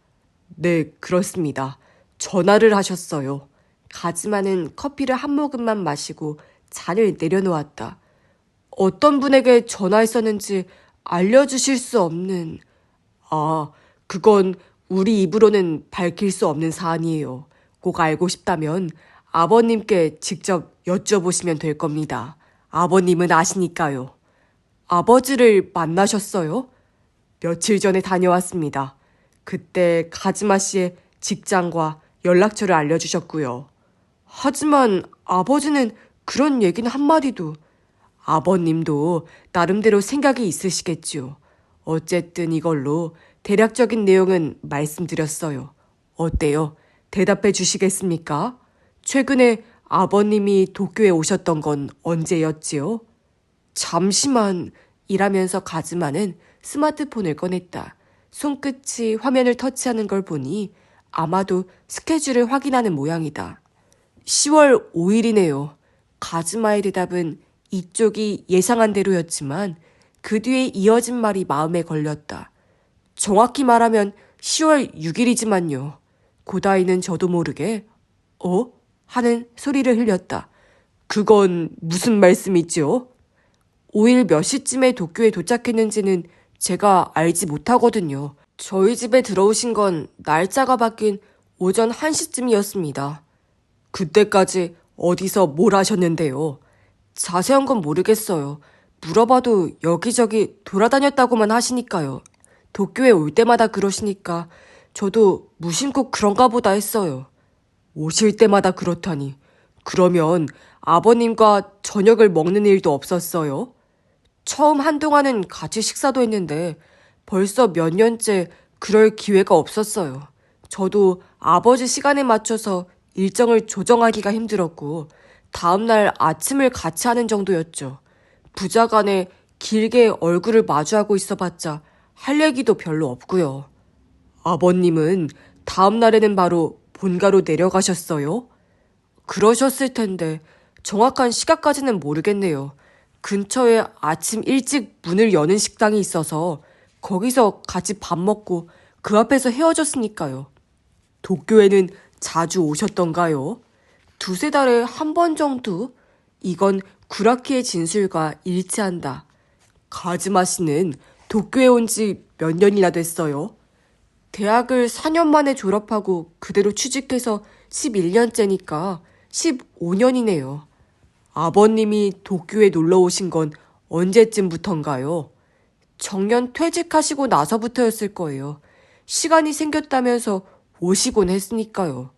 A: 네, 그렇습니다. 전화를 하셨어요. 가즈마는 커피를 한 모금만 마시고 잔을 내려놓았다. 어떤 분에게 전화했었는지 알려주실 수 없는... 그건 우리 입으로는 밝힐 수 없는 사안이에요. 꼭 알고 싶다면 아버님께 직접 여쭤보시면 될 겁니다. 아버님은 아시니까요. 아버지를 만나셨어요? 며칠 전에 다녀왔습니다. 그때 가즈마 씨의 직장과 연락처를 알려주셨고요. 하지만 아버지는 그런 얘기는 한마디도... 아버님도 나름대로 생각이 있으시겠지요. 어쨌든 이걸로 대략적인 내용은 말씀드렸어요. 어때요? 대답해 주시겠습니까? 최근에 아버님이 도쿄에 오셨던 건 언제였지요? 잠시만 이라면서 가즈마는 스마트폰을 꺼냈다. 손끝이 화면을 터치하는 걸 보니 아마도 스케줄을 확인하는 모양이다. 10월 5일이네요. 가즈마의 대답은 이쪽이 예상한 대로였지만 그 뒤에 이어진 말이 마음에 걸렸다. 정확히 말하면 10월 6일이지만요. 고다이는 저도 모르게 하는 소리를 흘렸다. 그건 무슨 말씀이죠? 5일 몇 시쯤에 도쿄에 도착했는지는 제가 알지 못하거든요. 저희 집에 들어오신 건 날짜가 바뀐 오전 1시쯤이었습니다. 그때까지 어디서 뭘 하셨는데요? 자세한 건 모르겠어요. 물어봐도 여기저기 돌아다녔다고만 하시니까요. 도쿄에 올 때마다 그러시니까 저도 무심코 그런가 보다 했어요. 오실 때마다 그렇다니. 그러면 아버님과 저녁을 먹는 일도 없었어요? 처음 한동안은 같이 식사도 했는데 벌써 몇 년째 그럴 기회가 없었어요. 저도 아버지 시간에 맞춰서 일정을 조정하기가 힘들었고 다음날 아침을 같이 하는 정도였죠. 부자간에 길게 얼굴을 마주하고 있어봤자 할 얘기도 별로 없고요. 아버님은 다음날에는 바로 본가로 내려가셨어요? 그러셨을 텐데 정확한 시각까지는 모르겠네요. 근처에 아침 일찍 문을 여는 식당이 있어서 거기서 같이 밥 먹고 그 앞에서 헤어졌으니까요. 도쿄에는 자주 오셨던가요? 두세 달에 한 번 정도? 이건 구라키의 진술과 일치한다. 가즈마 씨는 도쿄에 온 지 몇 년이나 됐어요? 대학을 4년 만에 졸업하고 그대로 취직해서 11년째니까 15년이네요. 아버님이 도쿄에 놀러 오신 건 언제쯤부턴가요? 정년 퇴직하시고 나서부터였을 거예요. 시간이 생겼다면서 오시곤 했으니까요.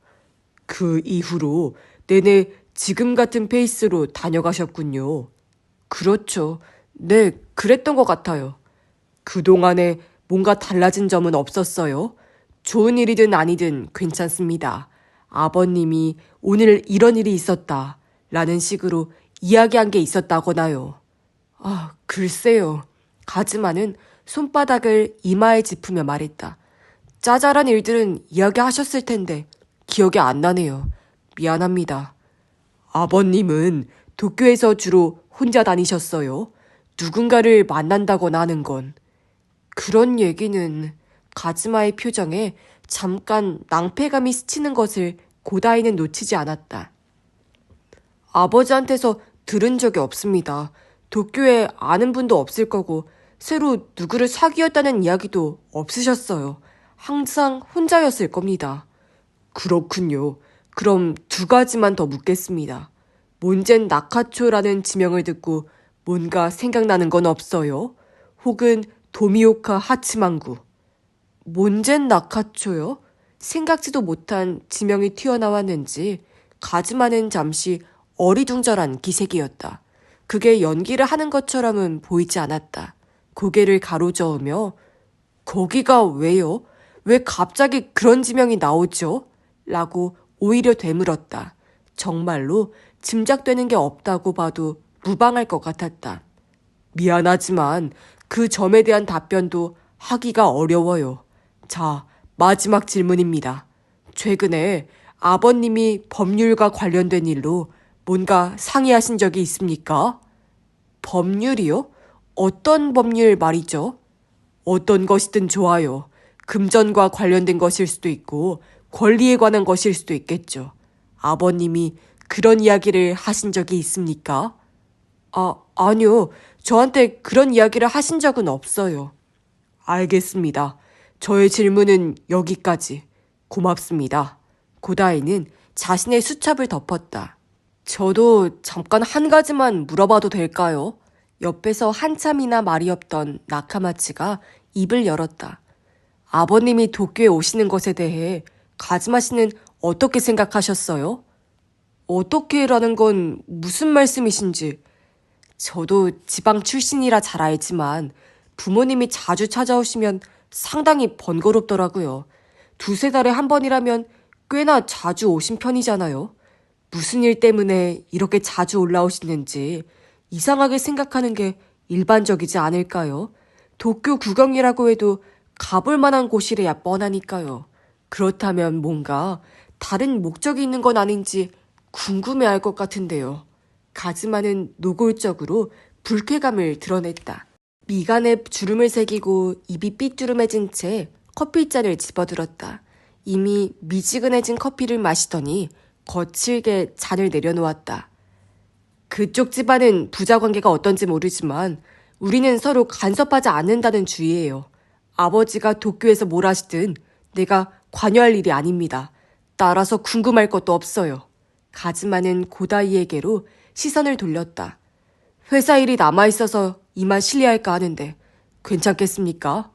A: 그 이후로 내내 지금 같은 페이스로 다녀가셨군요. 그렇죠. 네, 그랬던 것 같아요. 그동안에 뭔가 달라진 점은 없었어요? 좋은 일이든 아니든 괜찮습니다. 아버님이 오늘 이런 일이 있었다 라는 식으로 이야기한 게 있었다거나요. 글쎄요. 가즈마는 손바닥을 이마에 짚으며 말했다. 짜잘한 일들은 이야기하셨을 텐데 기억이 안 나네요. 미안합니다. 아버님은 도쿄에서 주로 혼자 다니셨어요? 누군가를 만난다거나 하는 건. 그런 얘기는... 가즈마의 표정에 잠깐 낭패감이 스치는 것을 고다이는 놓치지 않았다. 아버지한테서 들은 적이 없습니다. 도쿄에 아는 분도 없을 거고 새로 누구를 사귀었다는 이야기도 없으셨어요. 항상 혼자였을 겁니다. 그렇군요. 그럼 두 가지만 더 묻겠습니다. 몬젠 나카초라는 지명을 듣고 뭔가 생각나는 건 없어요? 혹은 도미오카 하치망구. 몬젠 나카초요? 생각지도 못한 지명이 튀어나왔는지 가즈마는 잠시 어리둥절한 기색이었다. 그게 연기를 하는 것처럼은 보이지 않았다. 고개를 가로저으며 거기가 왜요? 왜 갑자기 그런 지명이 나오죠? 라고 오히려 되물었다. 정말로 짐작되는 게 없다고 봐도 무방할 것 같았다. 미안하지만 그 점에 대한 답변도 하기가 어려워요. 자, 마지막 질문입니다. 최근에 아버님이 법률과 관련된 일로 뭔가 상의하신 적이 있습니까? 법률이요? 어떤 법률 말이죠? 어떤 것이든 좋아요. 금전과 관련된 것일 수도 있고 권리에 관한 것일 수도 있겠죠. 아버님이 그런 이야기를 하신 적이 있습니까? 아니요. 저한테 그런 이야기를 하신 적은 없어요. 알겠습니다. 저의 질문은 여기까지. 고맙습니다. 고다이는 자신의 수첩을 덮었다. 저도 잠깐 한 가지만 물어봐도 될까요? 옆에서 한참이나 말이 없던 나카마치가 입을 열었다. 아버님이 도쿄에 오시는 것에 대해 가즈마 씨는 어떻게 생각하셨어요? 어떻게라는 건 무슨 말씀이신지. 저도 지방 출신이라 잘 알지만 부모님이 자주 찾아오시면 상당히 번거롭더라고요. 두세 달에 한 번이라면 꽤나 자주 오신 편이잖아요. 무슨 일 때문에 이렇게 자주 올라오시는지 이상하게 생각하는 게 일반적이지 않을까요? 도쿄 구경이라고 해도 가볼 만한 곳이래야 뻔하니까요. 그렇다면 뭔가 다른 목적이 있는 건 아닌지 궁금해할 것 같은데요. 가즈마는 노골적으로 불쾌감을 드러냈다. 미간에 주름을 새기고 입이 삐뚤음해진 채 커피잔을 집어들었다. 이미 미지근해진 커피를 마시더니 거칠게 잔을 내려놓았다. 그쪽 집안은 부자 관계가 어떤지 모르지만 우리는 서로 간섭하지 않는다는 주의예요. 아버지가 도쿄에서 뭘 하시든 내가 관여할 일이 아닙니다. 따라서 궁금할 것도 없어요. 가즈마는 고다이에게로 시선을 돌렸다. 회사 일이 남아있어서 이만 실례할까 하는데 괜찮겠습니까?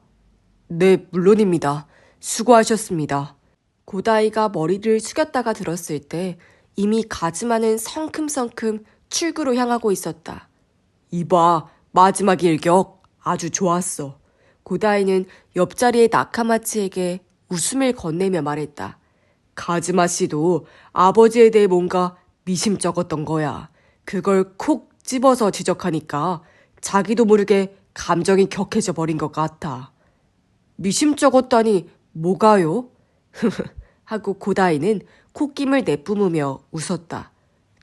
A: 네, 물론입니다. 수고하셨습니다. 고다이가 머리를 숙였다가 들었을 때 이미 가즈마는 성큼성큼 출구로 향하고 있었다. 이봐, 마지막 일격 아주 좋았어. 고다이는 옆자리의 나카마치에게 웃음을 건네며 말했다. 가즈마 씨도 아버지에 대해 뭔가 미심쩍었던 거야. 그걸 콕 집어서 지적하니까 자기도 모르게 감정이 격해져 버린 것 같아. 미심쩍었다니 뭐가요? 하고 고다이는 콧김을 내뿜으며 웃었다.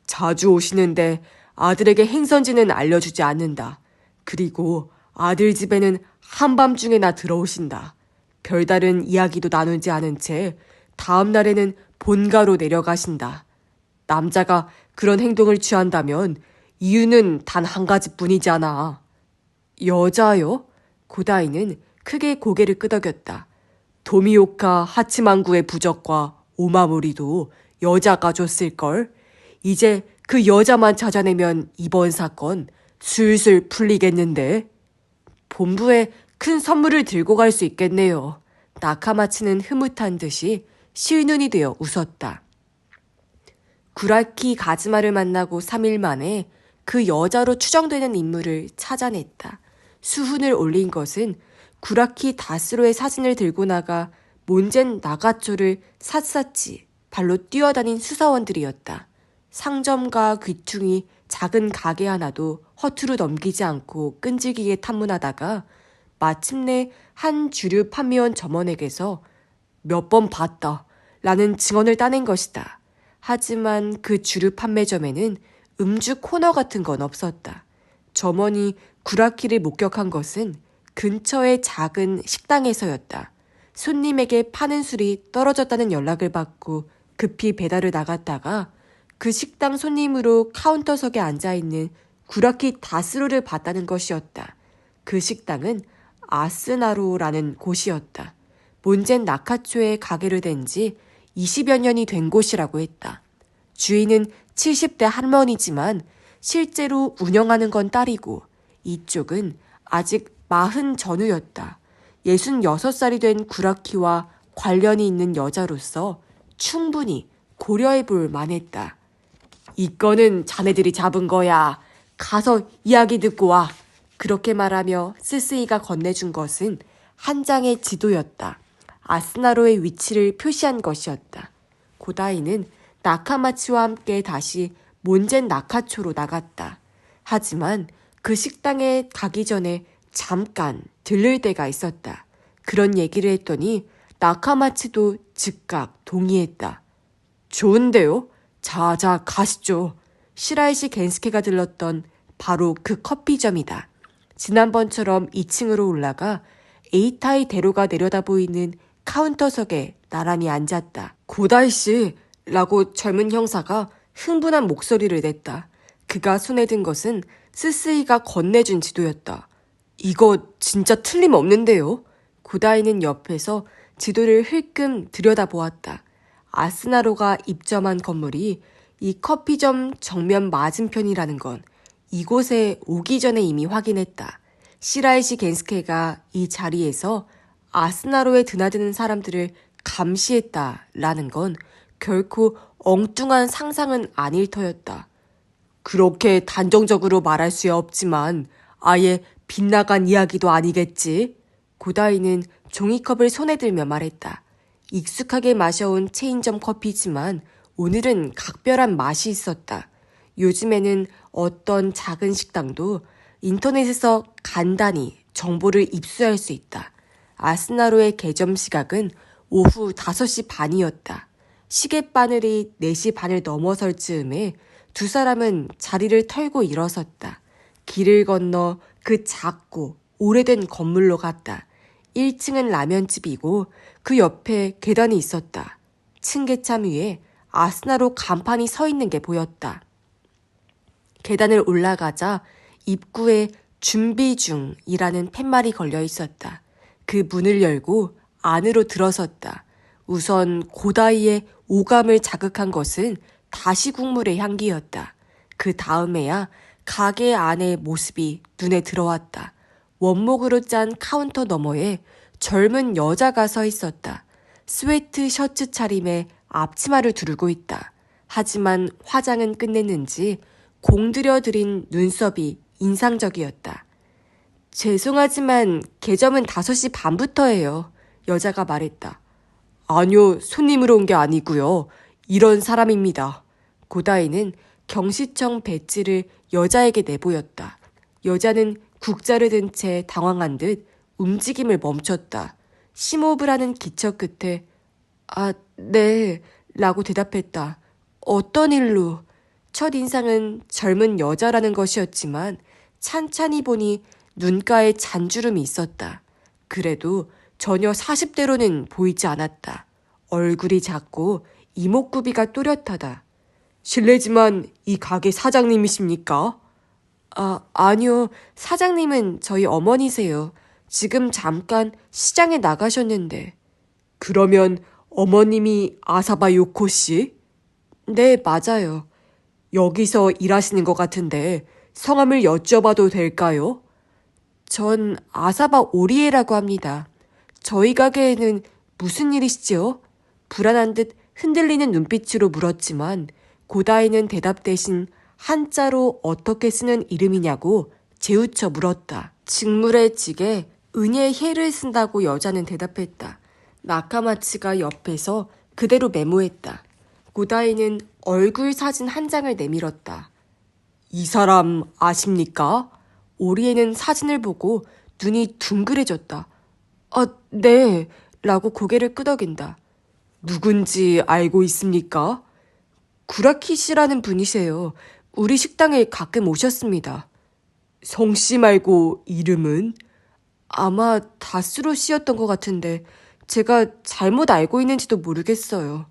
A: 자주 오시는데 아들에게 행선지는 알려주지 않는다. 그리고 아들 집에는 한밤중에나 들어오신다. 별다른 이야기도 나누지 않은 채 다음 날에는 본가로 내려가신다. 남자가 그런 행동을 취한다면 이유는 단 한 가지뿐이잖아. 여자요? 고다이는 크게 고개를 끄덕였다. 도미오카 하치만구의 부적과 오마무리도 여자가 줬을걸. 이제 그 여자만 찾아내면 이번 사건 술술 풀리겠는데. 본부에 큰 선물을 들고 갈 수 있겠네요. 나카마치는 흐뭇한 듯이 실눈이 되어 웃었다. 구라키 가즈마를 만나고 3일 만에 그 여자로 추정되는 인물을 찾아냈다. 수훈을 올린 것은 구라키 다스로의 사진을 들고 나가 몬젠 나가초를 샅샅이 발로 뛰어다닌 수사원들이었다. 상점과 귀퉁이 작은 가게 하나도 허투루 넘기지 않고 끈질기게 탐문하다가 마침내 한 주류 판매원 점원에게서 몇 번 봤다 라는 증언을 따낸 것이다. 하지만 그 주류 판매점에는 음주 코너 같은 건 없었다. 점원이 구라키를 목격한 것은 근처의 작은 식당에서였다. 손님에게 파는 술이 떨어졌다는 연락을 받고 급히 배달을 나갔다가 그 식당 손님으로 카운터석에 앉아있는 구라키 다스로를 봤다는 것이었다. 그 식당은 아스나로라는 곳이었다. 몬젠 나카초에 가게를 댄 지 20여 년이 된 곳이라고 했다. 주인은 70대 할머니지만 실제로 운영하는 건 딸이고 이쪽은 아직 40 전후였다. 66살이 된 구라키와 관련이 있는 여자로서 충분히 고려해 볼 만했다. 이 건은 자네들이 잡은 거야. 가서 이야기 듣고 와. 그렇게 말하며 스스이가 건네준 것은 한 장의 지도였다. 아스나로의 위치를 표시한 것이었다. 고다이는 나카마치와 함께 다시 몬젠 나카초로 나갔다. 하지만 그 식당에 가기 전에 잠깐 들를 데가 있었다. 그런 얘기를 했더니 나카마치도 즉각 동의했다. 좋은데요? 자자 가시죠. 시라이시 겐스케가 들렀던 바로 그 커피점이다. 지난번처럼 2층으로 올라가 에이타이 대로가 내려다 보이는 카운터석에 나란히 앉았다. 고다이 씨! 라고 젊은 형사가 흥분한 목소리를 냈다. 그가 손에 든 것은 스스이가 건네준 지도였다. 이거 진짜 틀림없는데요? 고다이는 옆에서 지도를 흘끔 들여다보았다. 아스나로가 입점한 건물이 이 커피점 정면 맞은편이라는 건 이곳에 오기 전에 이미 확인했다. 시라이시 겐스케가 이 자리에서 아스나로에 드나드는 사람들을 감시했다라는 건 결코 엉뚱한 상상은 아닐 터였다. 그렇게 단정적으로 말할 수 없지만 아예 빗나간 이야기도 아니겠지? 고다이는 종이컵을 손에 들며 말했다. 익숙하게 마셔온 체인점 커피지만 오늘은 각별한 맛이 있었다. 요즘에는 어떤 작은 식당도 인터넷에서 간단히 정보를 입수할 수 있다. 아스나로의 개점 시각은 오후 5시 반이었다. 시계바늘이 4시 반을 넘어설 즈음에 두 사람은 자리를 털고 일어섰다. 길을 건너 그 작고 오래된 건물로 갔다. 1층은 라면집이고 그 옆에 계단이 있었다. 층계참 위에 아스나로 간판이 서 있는 게 보였다. 계단을 올라가자 입구에 준비 중이라는 팻말이 걸려 있었다. 그 문을 열고 안으로 들어섰다. 우선 고다이의 오감을 자극한 것은 다시 국물의 향기였다. 그 다음에야 가게 안의 모습이 눈에 들어왔다. 원목으로 짠 카운터 너머에 젊은 여자가 서 있었다. 스웨트 셔츠 차림에 앞치마를 두르고 있다. 하지만 화장은 끝냈는지 공들여 들인 눈썹이 인상적이었다. 죄송하지만 개점은 5시 반부터예요. 여자가 말했다. 아니요, 손님으로 온 게 아니고요. 이런 사람입니다. 고다이는 경시청 배지를 여자에게 내보였다. 여자는 국자를 든 채 당황한 듯 움직임을 멈췄다. 심호흡을 하는 기척 끝에 아, 네, 라고 대답했다. 어떤 일로? 첫인상은 젊은 여자라는 것이었지만 찬찬히 보니 눈가에 잔주름이 있었다. 그래도 전혀 40대로는 보이지 않았다. 얼굴이 작고 이목구비가 또렷하다. 실례지만 이 가게 사장님이십니까? 아니요. 사장님은 저희 어머니세요. 지금 잠깐 시장에 나가셨는데. 그러면 어머님이 아사바 요코 씨? 네, 맞아요. 여기서 일하시는 것 같은데 성함을 여쭤봐도 될까요? 전 아사바 오리에라고 합니다. 저희 가게에는 무슨 일이시죠? 불안한 듯 흔들리는 눈빛으로 물었지만 고다이는 대답 대신 한자로 어떻게 쓰는 이름이냐고 재우쳐 물었다. 직물의 직에 은의 해를 쓴다고 여자는 대답했다. 나카마치가 옆에서 그대로 메모했다. 고다이는 얼굴 사진 한 장을 내밀었다. 이 사람 아십니까? 오리에는 사진을 보고 눈이 둥그레졌다. 네, 라고 고개를 끄덕인다. 누군지 알고 있습니까? 구라키 씨라는 분이세요. 우리 식당에 가끔 오셨습니다. 성씨 말고 이름은? 아마 다스로 씨였던 것 같은데 제가 잘못 알고 있는지도 모르겠어요.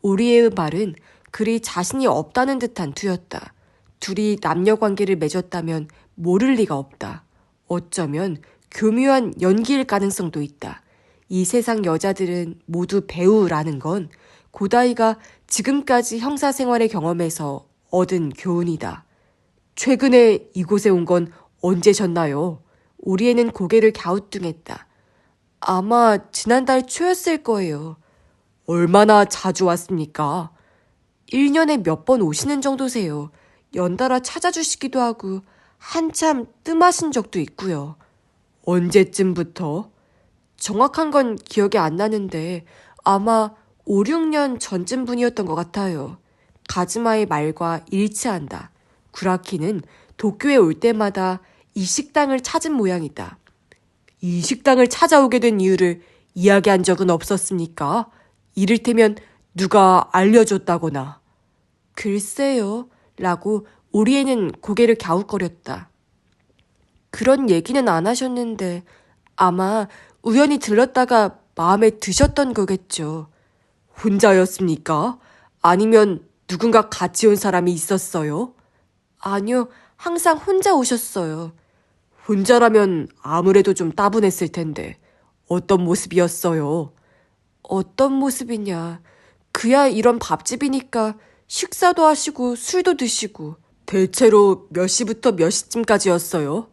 A: 오리에의 말은 그리 자신이 없다는 듯한 투였다. 둘이 남녀 관계를 맺었다면 모를 리가 없다. 어쩌면 교묘한 연기일 가능성도 있다. 이 세상 여자들은 모두 배우라는 건 고다이가 지금까지 형사 생활의 경험에서 얻은 교훈이다. 최근에 이곳에 온 건 언제셨나요? 오리에는 고개를 갸우뚱했다. 아마 지난달 초였을 거예요. 얼마나 자주 왔습니까? 1년에 몇 번 오시는 정도세요. 연달아 찾아주시기도 하고 한참 뜸하신 적도 있고요. 언제쯤부터? 정확한 건 기억이 안 나는데 아마 5, 6년 전쯤 분이었던 것 같아요. 가즈마의 말과 일치한다. 구라키는 도쿄에 올 때마다 이 식당을 찾은 모양이다. 이 식당을 찾아오게 된 이유를 이야기한 적은 없었습니까? 이를테면 누가 알려줬다거나. 글쎄요, 라고 오리에는 고개를 갸웃거렸다. 그런 얘기는 안 하셨는데 아마 우연히 들렀다가 마음에 드셨던 거겠죠. 혼자였습니까? 아니면 누군가 같이 온 사람이 있었어요? 아니요, 항상 혼자 오셨어요. 혼자라면 아무래도 좀 따분했을 텐데 어떤 모습이었어요? 어떤 모습이냐. 그야 이런 밥집이니까 식사도 하시고 술도 드시고. 대체로 몇 시부터 몇 시쯤까지였어요?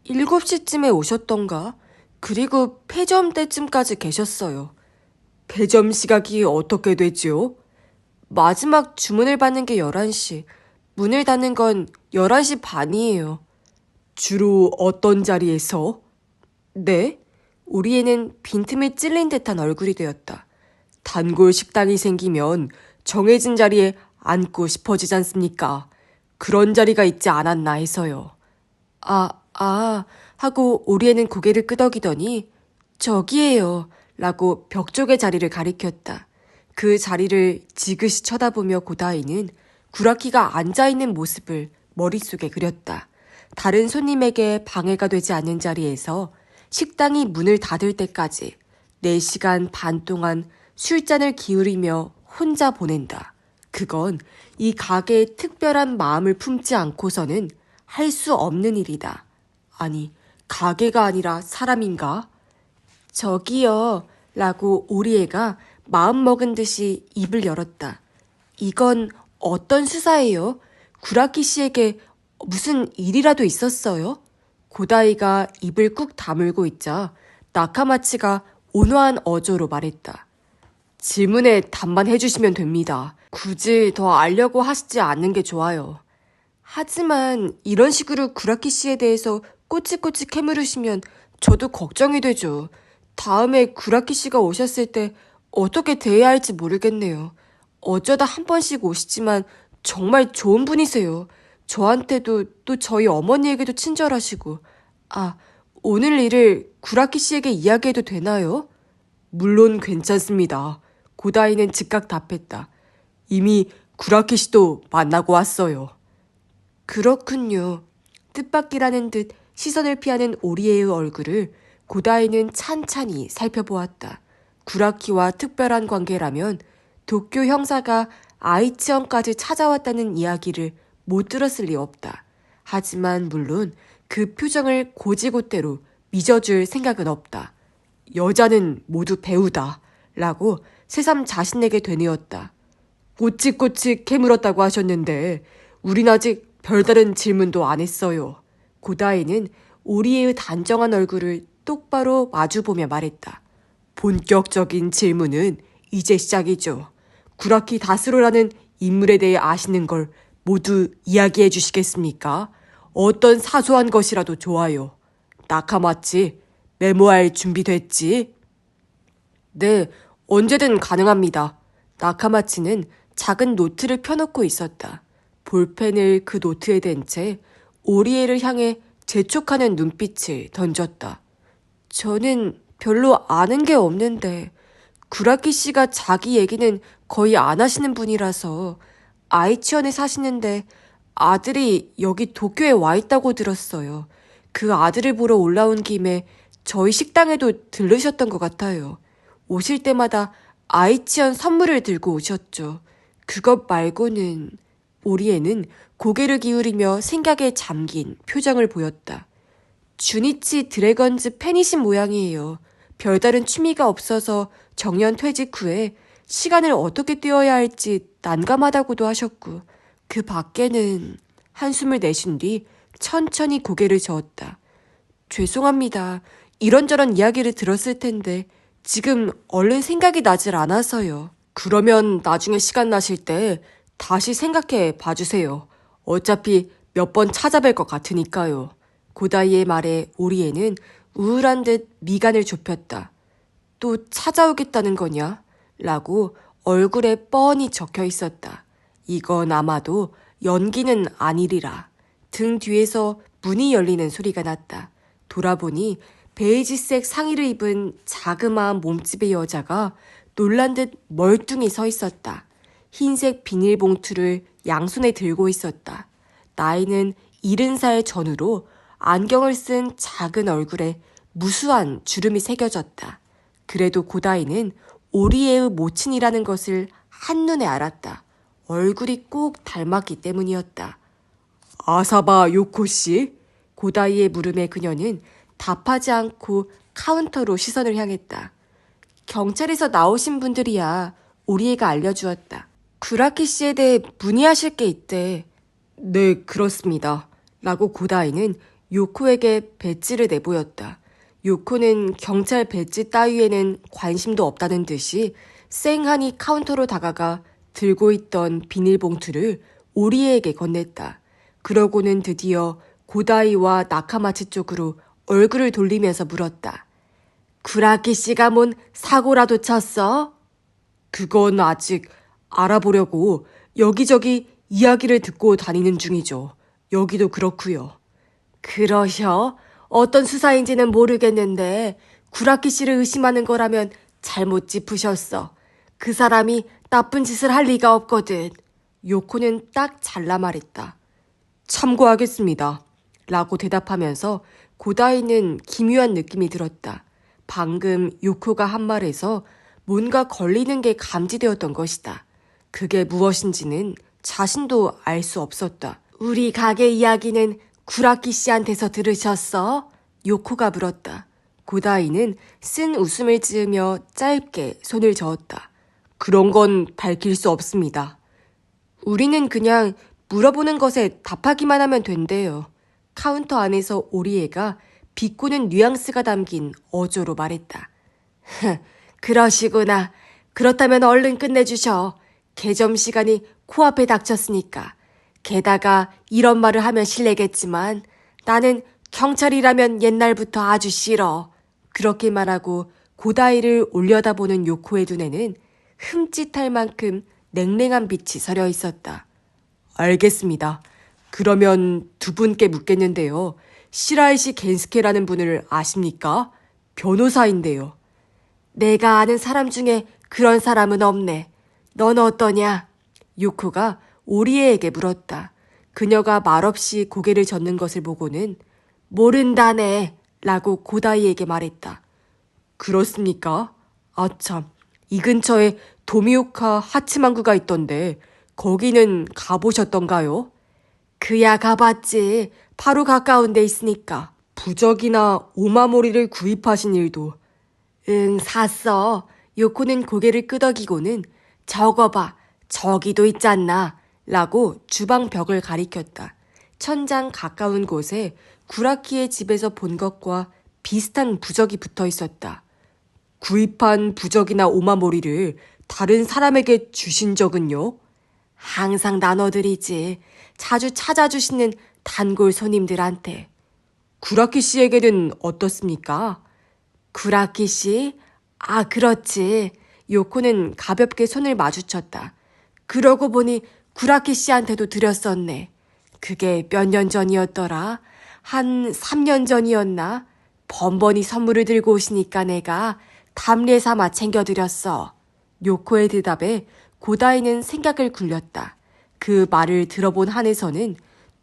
A: 7시쯤에 오셨던가? 그리고 폐점 때쯤까지 계셨어요. 폐점 시각이 어떻게 되지요? 마지막 주문을 받는 게 11시, 문을 닫는 건 11시 반이에요. 주로 어떤 자리에서? 네? 우리 애는 빈틈에 찔린 듯한 얼굴이 되었다. 단골 식당이 생기면 정해진 자리에 앉고 싶어지지 않습니까? 그런 자리가 있지 않았나 해서요. 하고 우리 애는 고개를 끄덕이더니 저기에요 라고 벽 쪽의 자리를 가리켰다. 그 자리를 지그시 쳐다보며 고다이는 구라키가 앉아있는 모습을 머릿속에 그렸다. 다른 손님에게 방해가 되지 않는 자리에서 식당이 문을 닫을 때까지 4시간 반 동안 술잔을 기울이며 혼자 보낸다. 그건 이 가게에 특별한 마음을 품지 않고서는 할 수 없는 일이다. 아니, 가게가 아니라 사람인가? 저기요, 라고 오리에가 마음먹은 듯이 입을 열었다. 이건 어떤 수사예요? 구라키 씨에게 무슨 일이라도 있었어요? 고다이가 입을 꾹 다물고 있자 나카마치가 온화한 어조로 말했다. 질문에 답만 해주시면 됩니다. 굳이 더 알려고 하시지 않는 게 좋아요. 하지만 이런 식으로 구라키 씨에 대해서 꼬치꼬치 캐물으시면 저도 걱정이 되죠. 다음에 구라키 씨가 오셨을 때 어떻게 대해야 할지 모르겠네요. 어쩌다 한 번씩 오시지만 정말 좋은 분이세요. 저한테도 또 저희 어머니에게도 친절하시고. 오늘 일을 구라키 씨에게 이야기해도 되나요? 물론 괜찮습니다. 고다이는 즉각 답했다. 이미 구라키 씨도 만나고 왔어요. 그렇군요. 뜻밖이라는 듯 시선을 피하는 오리에의 얼굴을 고다이는 찬찬히 살펴보았다. 구라키와 특별한 관계라면 도쿄 형사가 아이치현까지 찾아왔다는 이야기를 못 들었을 리 없다. 하지만 물론 그 표정을 고지고대로 믿어줄 생각은 없다. 여자는 모두 배우다. 라고 새삼 자신에게 되뇌었다. 꼬치꼬치 캐물었다고 하셨는데 우린 아직 별다른 질문도 안 했어요. 고다이는 오리에의 단정한 얼굴을 똑바로 마주보며 말했다. 본격적인 질문은 이제 시작이죠. 구라키 다스로라는 인물에 대해 아시는 걸 모두 이야기해 주시겠습니까? 어떤 사소한 것이라도 좋아요. 나카마치, 메모할 준비 됐지? 네, 언제든 가능합니다. 나카마치는 작은 노트를 펴놓고 있었다. 볼펜을 그 노트에 댄 채 오리에를 향해 재촉하는 눈빛을 던졌다. 저는 별로 아는 게 없는데 구라키 씨가 자기 얘기는 거의 안 하시는 분이라서 아이치현에 사시는데 아들이 여기 도쿄에 와 있다고 들었어요. 그 아들을 보러 올라온 김에 저희 식당에도 들르셨던 것 같아요. 오실 때마다 아이치현 선물을 들고 오셨죠. 그것 말고는 오리에는 고개를 기울이며 생각에 잠긴 표정을 보였다. 주니치 드래건즈 팬이신 모양이에요. 별다른 취미가 없어서 정년 퇴직 후에 시간을 어떻게 떼어야 할지 난감하다고도 하셨고 그 밖에는 한숨을 내쉰 뒤 천천히 고개를 저었다. 죄송합니다. 이런저런 이야기를 들었을 텐데 지금 얼른 생각이 나질 않아서요. 그러면 나중에 시간 나실 때 다시 생각해 봐주세요. 어차피 몇 번 찾아뵐 것 같으니까요. 고다이의 말에 오리에는 우울한 듯 미간을 좁혔다. 또 찾아오겠다는 거냐? 라고 얼굴에 뻔히 적혀 있었다. 이건 아마도 연기는 아니리라. 등 뒤에서 문이 열리는 소리가 났다. 돌아보니 베이지색 상의를 입은 자그마한 몸집의 여자가 놀란 듯 멀뚱히 서 있었다. 흰색 비닐봉투를 양손에 들고 있었다. 나이는 70살 전후로 안경을 쓴 작은 얼굴에 무수한 주름이 새겨졌다. 그래도 고다이는 오리에의 모친이라는 것을 한눈에 알았다. 얼굴이 꼭 닮았기 때문이었다. 아사바 요코 씨? 고다이의 물음에 그녀는 답하지 않고 카운터로 시선을 향했다. 경찰에서 나오신 분들이야. 오리에가 알려주었다. 구라키 씨에 대해 문의하실 게 있대. 네, 그렇습니다. 라고 고다이는 요코에게 배지를 내보였다. 요코는 경찰 배지 따위에는 관심도 없다는 듯이 쌩하니 카운터로 다가가 들고 있던 비닐봉투를 오리에에게 건넸다. 그러고는 드디어 고다이와 나카마치 쪽으로 얼굴을 돌리면서 물었다. 구라키 씨가 뭔 사고라도 쳤어? 그건 아직 알아보려고 여기저기 이야기를 듣고 다니는 중이죠. 여기도 그렇고요. 그러셔? 어떤 수사인지는 모르겠는데 구라키 씨를 의심하는 거라면 잘못 짚으셨어. 그 사람이 나쁜 짓을 할 리가 없거든. 요코는 딱 잘라 말했다. 참고하겠습니다. 라고 대답하면서 고다이는 기묘한 느낌이 들었다. 방금 요코가 한 말에서 뭔가 걸리는 게 감지되었던 것이다. 그게 무엇인지는 자신도 알 수 없었다. 우리 가게 이야기는 구라키 씨한테서 들으셨어? 요코가 물었다. 고다이는 쓴 웃음을 지으며 짧게 손을 저었다. 그런 건 밝힐 수 없습니다. 우리는 그냥 물어보는 것에 답하기만 하면 된대요. 카운터 안에서 오리에가 비꼬는 뉘앙스가 담긴 어조로 말했다. 그러시구나. 그렇다면 얼른 끝내주셔. 개점 시간이 코앞에 닥쳤으니까. 게다가 이런 말을 하면 실례겠지만 나는 경찰이라면 옛날부터 아주 싫어. 그렇게 말하고 고다이를 올려다보는 요코의 눈에는 흠칫할 만큼 냉랭한 빛이 서려 있었다. 알겠습니다. 그러면 두 분께 묻겠는데요. 시라이시 겐스케라는 분을 아십니까? 변호사인데요. 내가 아는 사람 중에 그런 사람은 없네. 넌 어떠냐? 요코가 오리에에게 물었다. 그녀가 말없이 고개를 젓는 것을 보고는 모른다네 라고 고다이에게 말했다. 그렇습니까? 아참, 이 근처에 도미오카 하치만구가 있던데 거기는 가보셨던가요? 그야 가봤지. 바로 가까운 데 있으니까. 부적이나 오마모리를 구입하신 일도. 응, 샀어. 요코는 고개를 끄덕이고는 저거 봐. 저기도 있잖나. 라고 주방 벽을 가리켰다. 천장 가까운 곳에 구라키의 집에서 본 것과 비슷한 부적이 붙어 있었다. 구입한 부적이나 오마모리를 다른 사람에게 주신 적은요? 항상 나눠드리지. 자주 찾아주시는 단골 손님들한테. 구라키 씨에게는 어떻습니까? 구라키 씨? 아, 그렇지. 요코는 가볍게 손을 마주쳤다. 그러고 보니 구라키 씨한테도 드렸었네. 그게 몇 년 전이었더라? 한 3년 전이었나? 번번이 선물을 들고 오시니까 내가 담례 삼아 챙겨드렸어. 요코의 대답에 고다이는 생각을 굴렸다. 그 말을 들어본 한에서는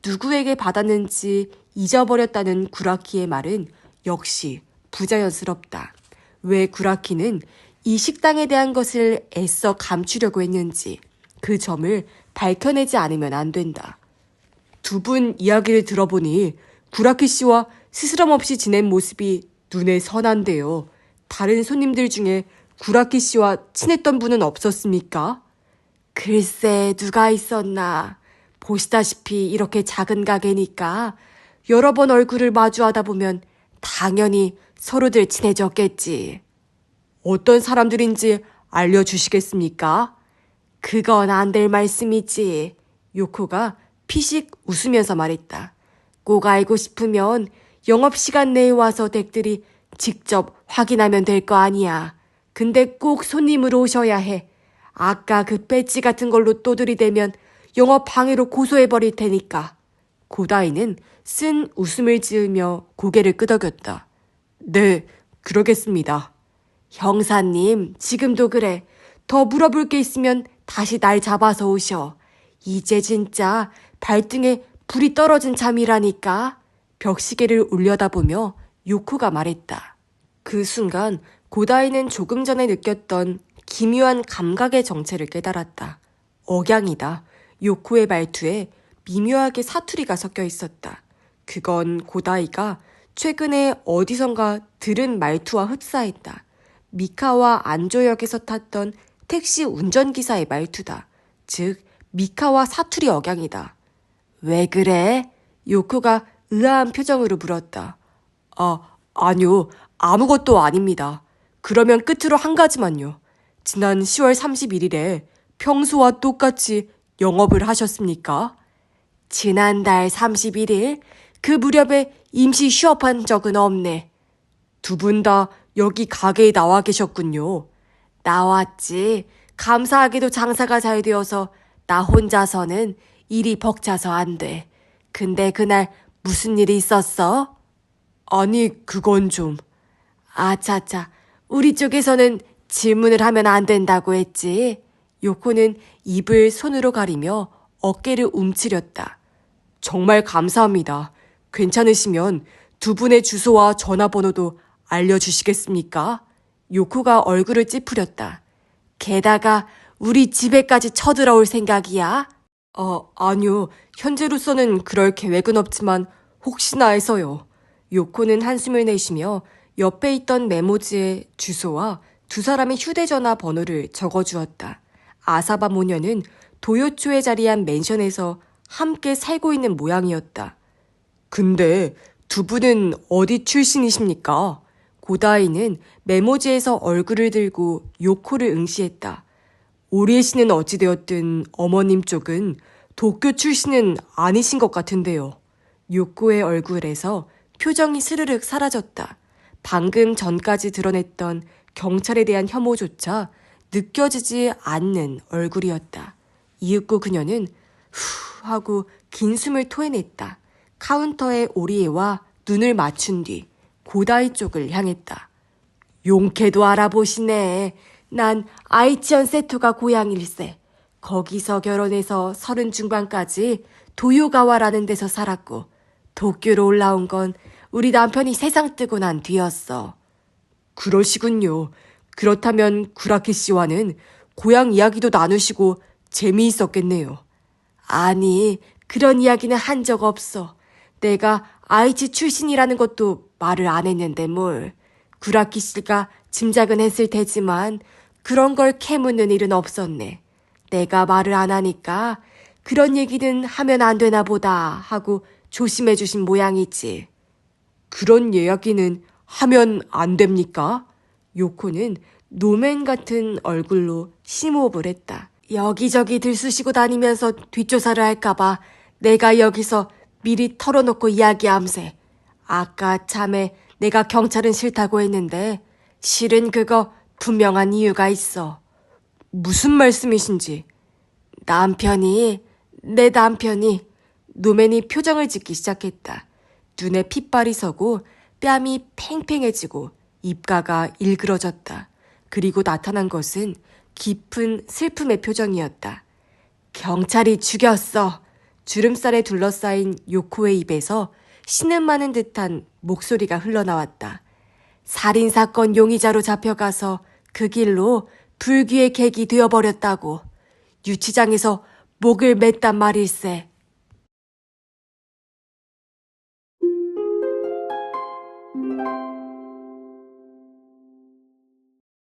A: 누구에게 받았는지 잊어버렸다는 구라키의 말은 역시 부자연스럽다. 왜 구라키는 이 식당에 대한 것을 애써 감추려고 했는지 그 점을 밝혀내지 않으면 안 된다. 두 분 이야기를 들어보니 구라키 씨와 스스럼 없이 지낸 모습이 눈에 선한데요. 다른 손님들 중에 구라키 씨와 친했던 분은 없었습니까? 글쎄, 누가 있었나. 보시다시피 이렇게 작은 가게니까 여러 번 얼굴을 마주하다 보면 당연히 서로들 친해졌겠지. 어떤 사람들인지 알려주시겠습니까? 그건 안 될 말씀이지. 요코가 피식 웃으면서 말했다. 꼭 알고 싶으면 영업시간 내에 와서 댁들이 직접 확인하면 될 거 아니야. 근데 꼭 손님으로 오셔야 해. 아까 그 배지 같은 걸로 또 들이대면 영업 방해로 고소해버릴 테니까. 고다이는 쓴 웃음을 지으며 고개를 끄덕였다. 네, 그러겠습니다. 형사님, 지금도 그래. 더 물어볼 게 있으면 다시 날 잡아서 오셔. 이제 진짜 발등에 불이 떨어진 참이라니까. 벽시계를 올려다보며 요코가 말했다. 그 순간 고다이는 조금 전에 느꼈던 기묘한 감각의 정체를 깨달았다. 억양이다. 요코의 말투에 미묘하게 사투리가 섞여 있었다. 그건 고다이가 최근에 어디선가 들은 말투와 흡사했다. 미카와 안조역에서 탔던 택시 운전기사의 말투다. 즉, 미카와 사투리 억양이다. 왜 그래? 요코가 의아한 표정으로 물었다. 아니요. 아무것도 아닙니다. 그러면 끝으로 한 가지만요. 지난 10월 31일에 평소와 똑같이 영업을 하셨습니까? 지난달 31일? 그 무렵에 임시 휴업한 적은 없네. 두 분 다 여기 가게에 나와 계셨군요. 나왔지. 감사하게도 장사가 잘 되어서 나 혼자서는 일이 벅차서 안 돼. 근데 그날 무슨 일이 있었어? 아니, 그건 좀. 아차차, 우리 쪽에서는 질문을 하면 안 된다고 했지. 요코는 입을 손으로 가리며 어깨를 움츠렸다. 정말 감사합니다. 괜찮으시면 두 분의 주소와 전화번호도 알려주시겠습니까? 요코가 얼굴을 찌푸렸다. 게다가 우리 집에까지 쳐들어올 생각이야? 아니요. 현재로서는 그럴 계획은 없지만 혹시나 해서요. 요코는 한숨을 내쉬며 옆에 있던 메모지에 주소와 두 사람의 휴대전화 번호를 적어주었다. 아사바 모녀는 도요초에 자리한 맨션에서 함께 살고 있는 모양이었다. 근데 두 분은 어디 출신이십니까? 고다이는 메모지에서 얼굴을 들고 요코를 응시했다. 오리에 씨는 어찌되었든 어머님 쪽은 도쿄 출신은 아니신 것 같은데요. 요코의 얼굴에서 표정이 스르륵 사라졌다. 방금 전까지 드러냈던 경찰에 대한 혐오조차 느껴지지 않는 얼굴이었다. 이윽고 그녀는 후 하고 긴 숨을 토해냈다. 카운터에 오리에와 눈을 맞춘 뒤 고다이 쪽을 향했다. 용케도 알아보시네. 난 아이치현 세토가 고향일세. 거기서 결혼해서 30 중반까지 도요가와라는 데서 살았고 도쿄로 올라온 건 우리 남편이 세상 뜨고 난 뒤였어. 그러시군요. 그렇다면 구라키 씨와는 고향 이야기도 나누시고 재미있었겠네요. 아니, 그런 이야기는 한 적 없어. 내가 아이치 출신이라는 것도 말을 안 했는데 뭘. 구라키 씨가 짐작은 했을 테지만 그런 걸 캐묻는 일은 없었네. 내가 말을 안 하니까 그런 얘기는 하면 안 되나 보다 하고 조심해 주신 모양이지. 그런 이야기는 하면 안 됩니까? 요코는 노맨 같은 얼굴로 심호흡을 했다. 여기저기 들쑤시고 다니면서 뒷조사를 할까봐 내가 여기서 미리 털어놓고 이야기함세. 아까 참에 내가 경찰은 싫다고 했는데 실은 그거 분명한 이유가 있어. 무슨 말씀이신지. 내 남편이 노맨이 표정을 짓기 시작했다. 눈에 핏발이 서고 뺨이 팽팽해지고 입가가 일그러졌다. 그리고 나타난 것은 깊은 슬픔의 표정이었다. 경찰이 죽였어. 주름살에 둘러싸인 요코의 입에서 신음하는 듯한 목소리가 흘러나왔다. 살인사건 용의자로 잡혀가서 그 길로 불귀의 객이 되어버렸다고. 유치장에서 목을 맸단 말일세.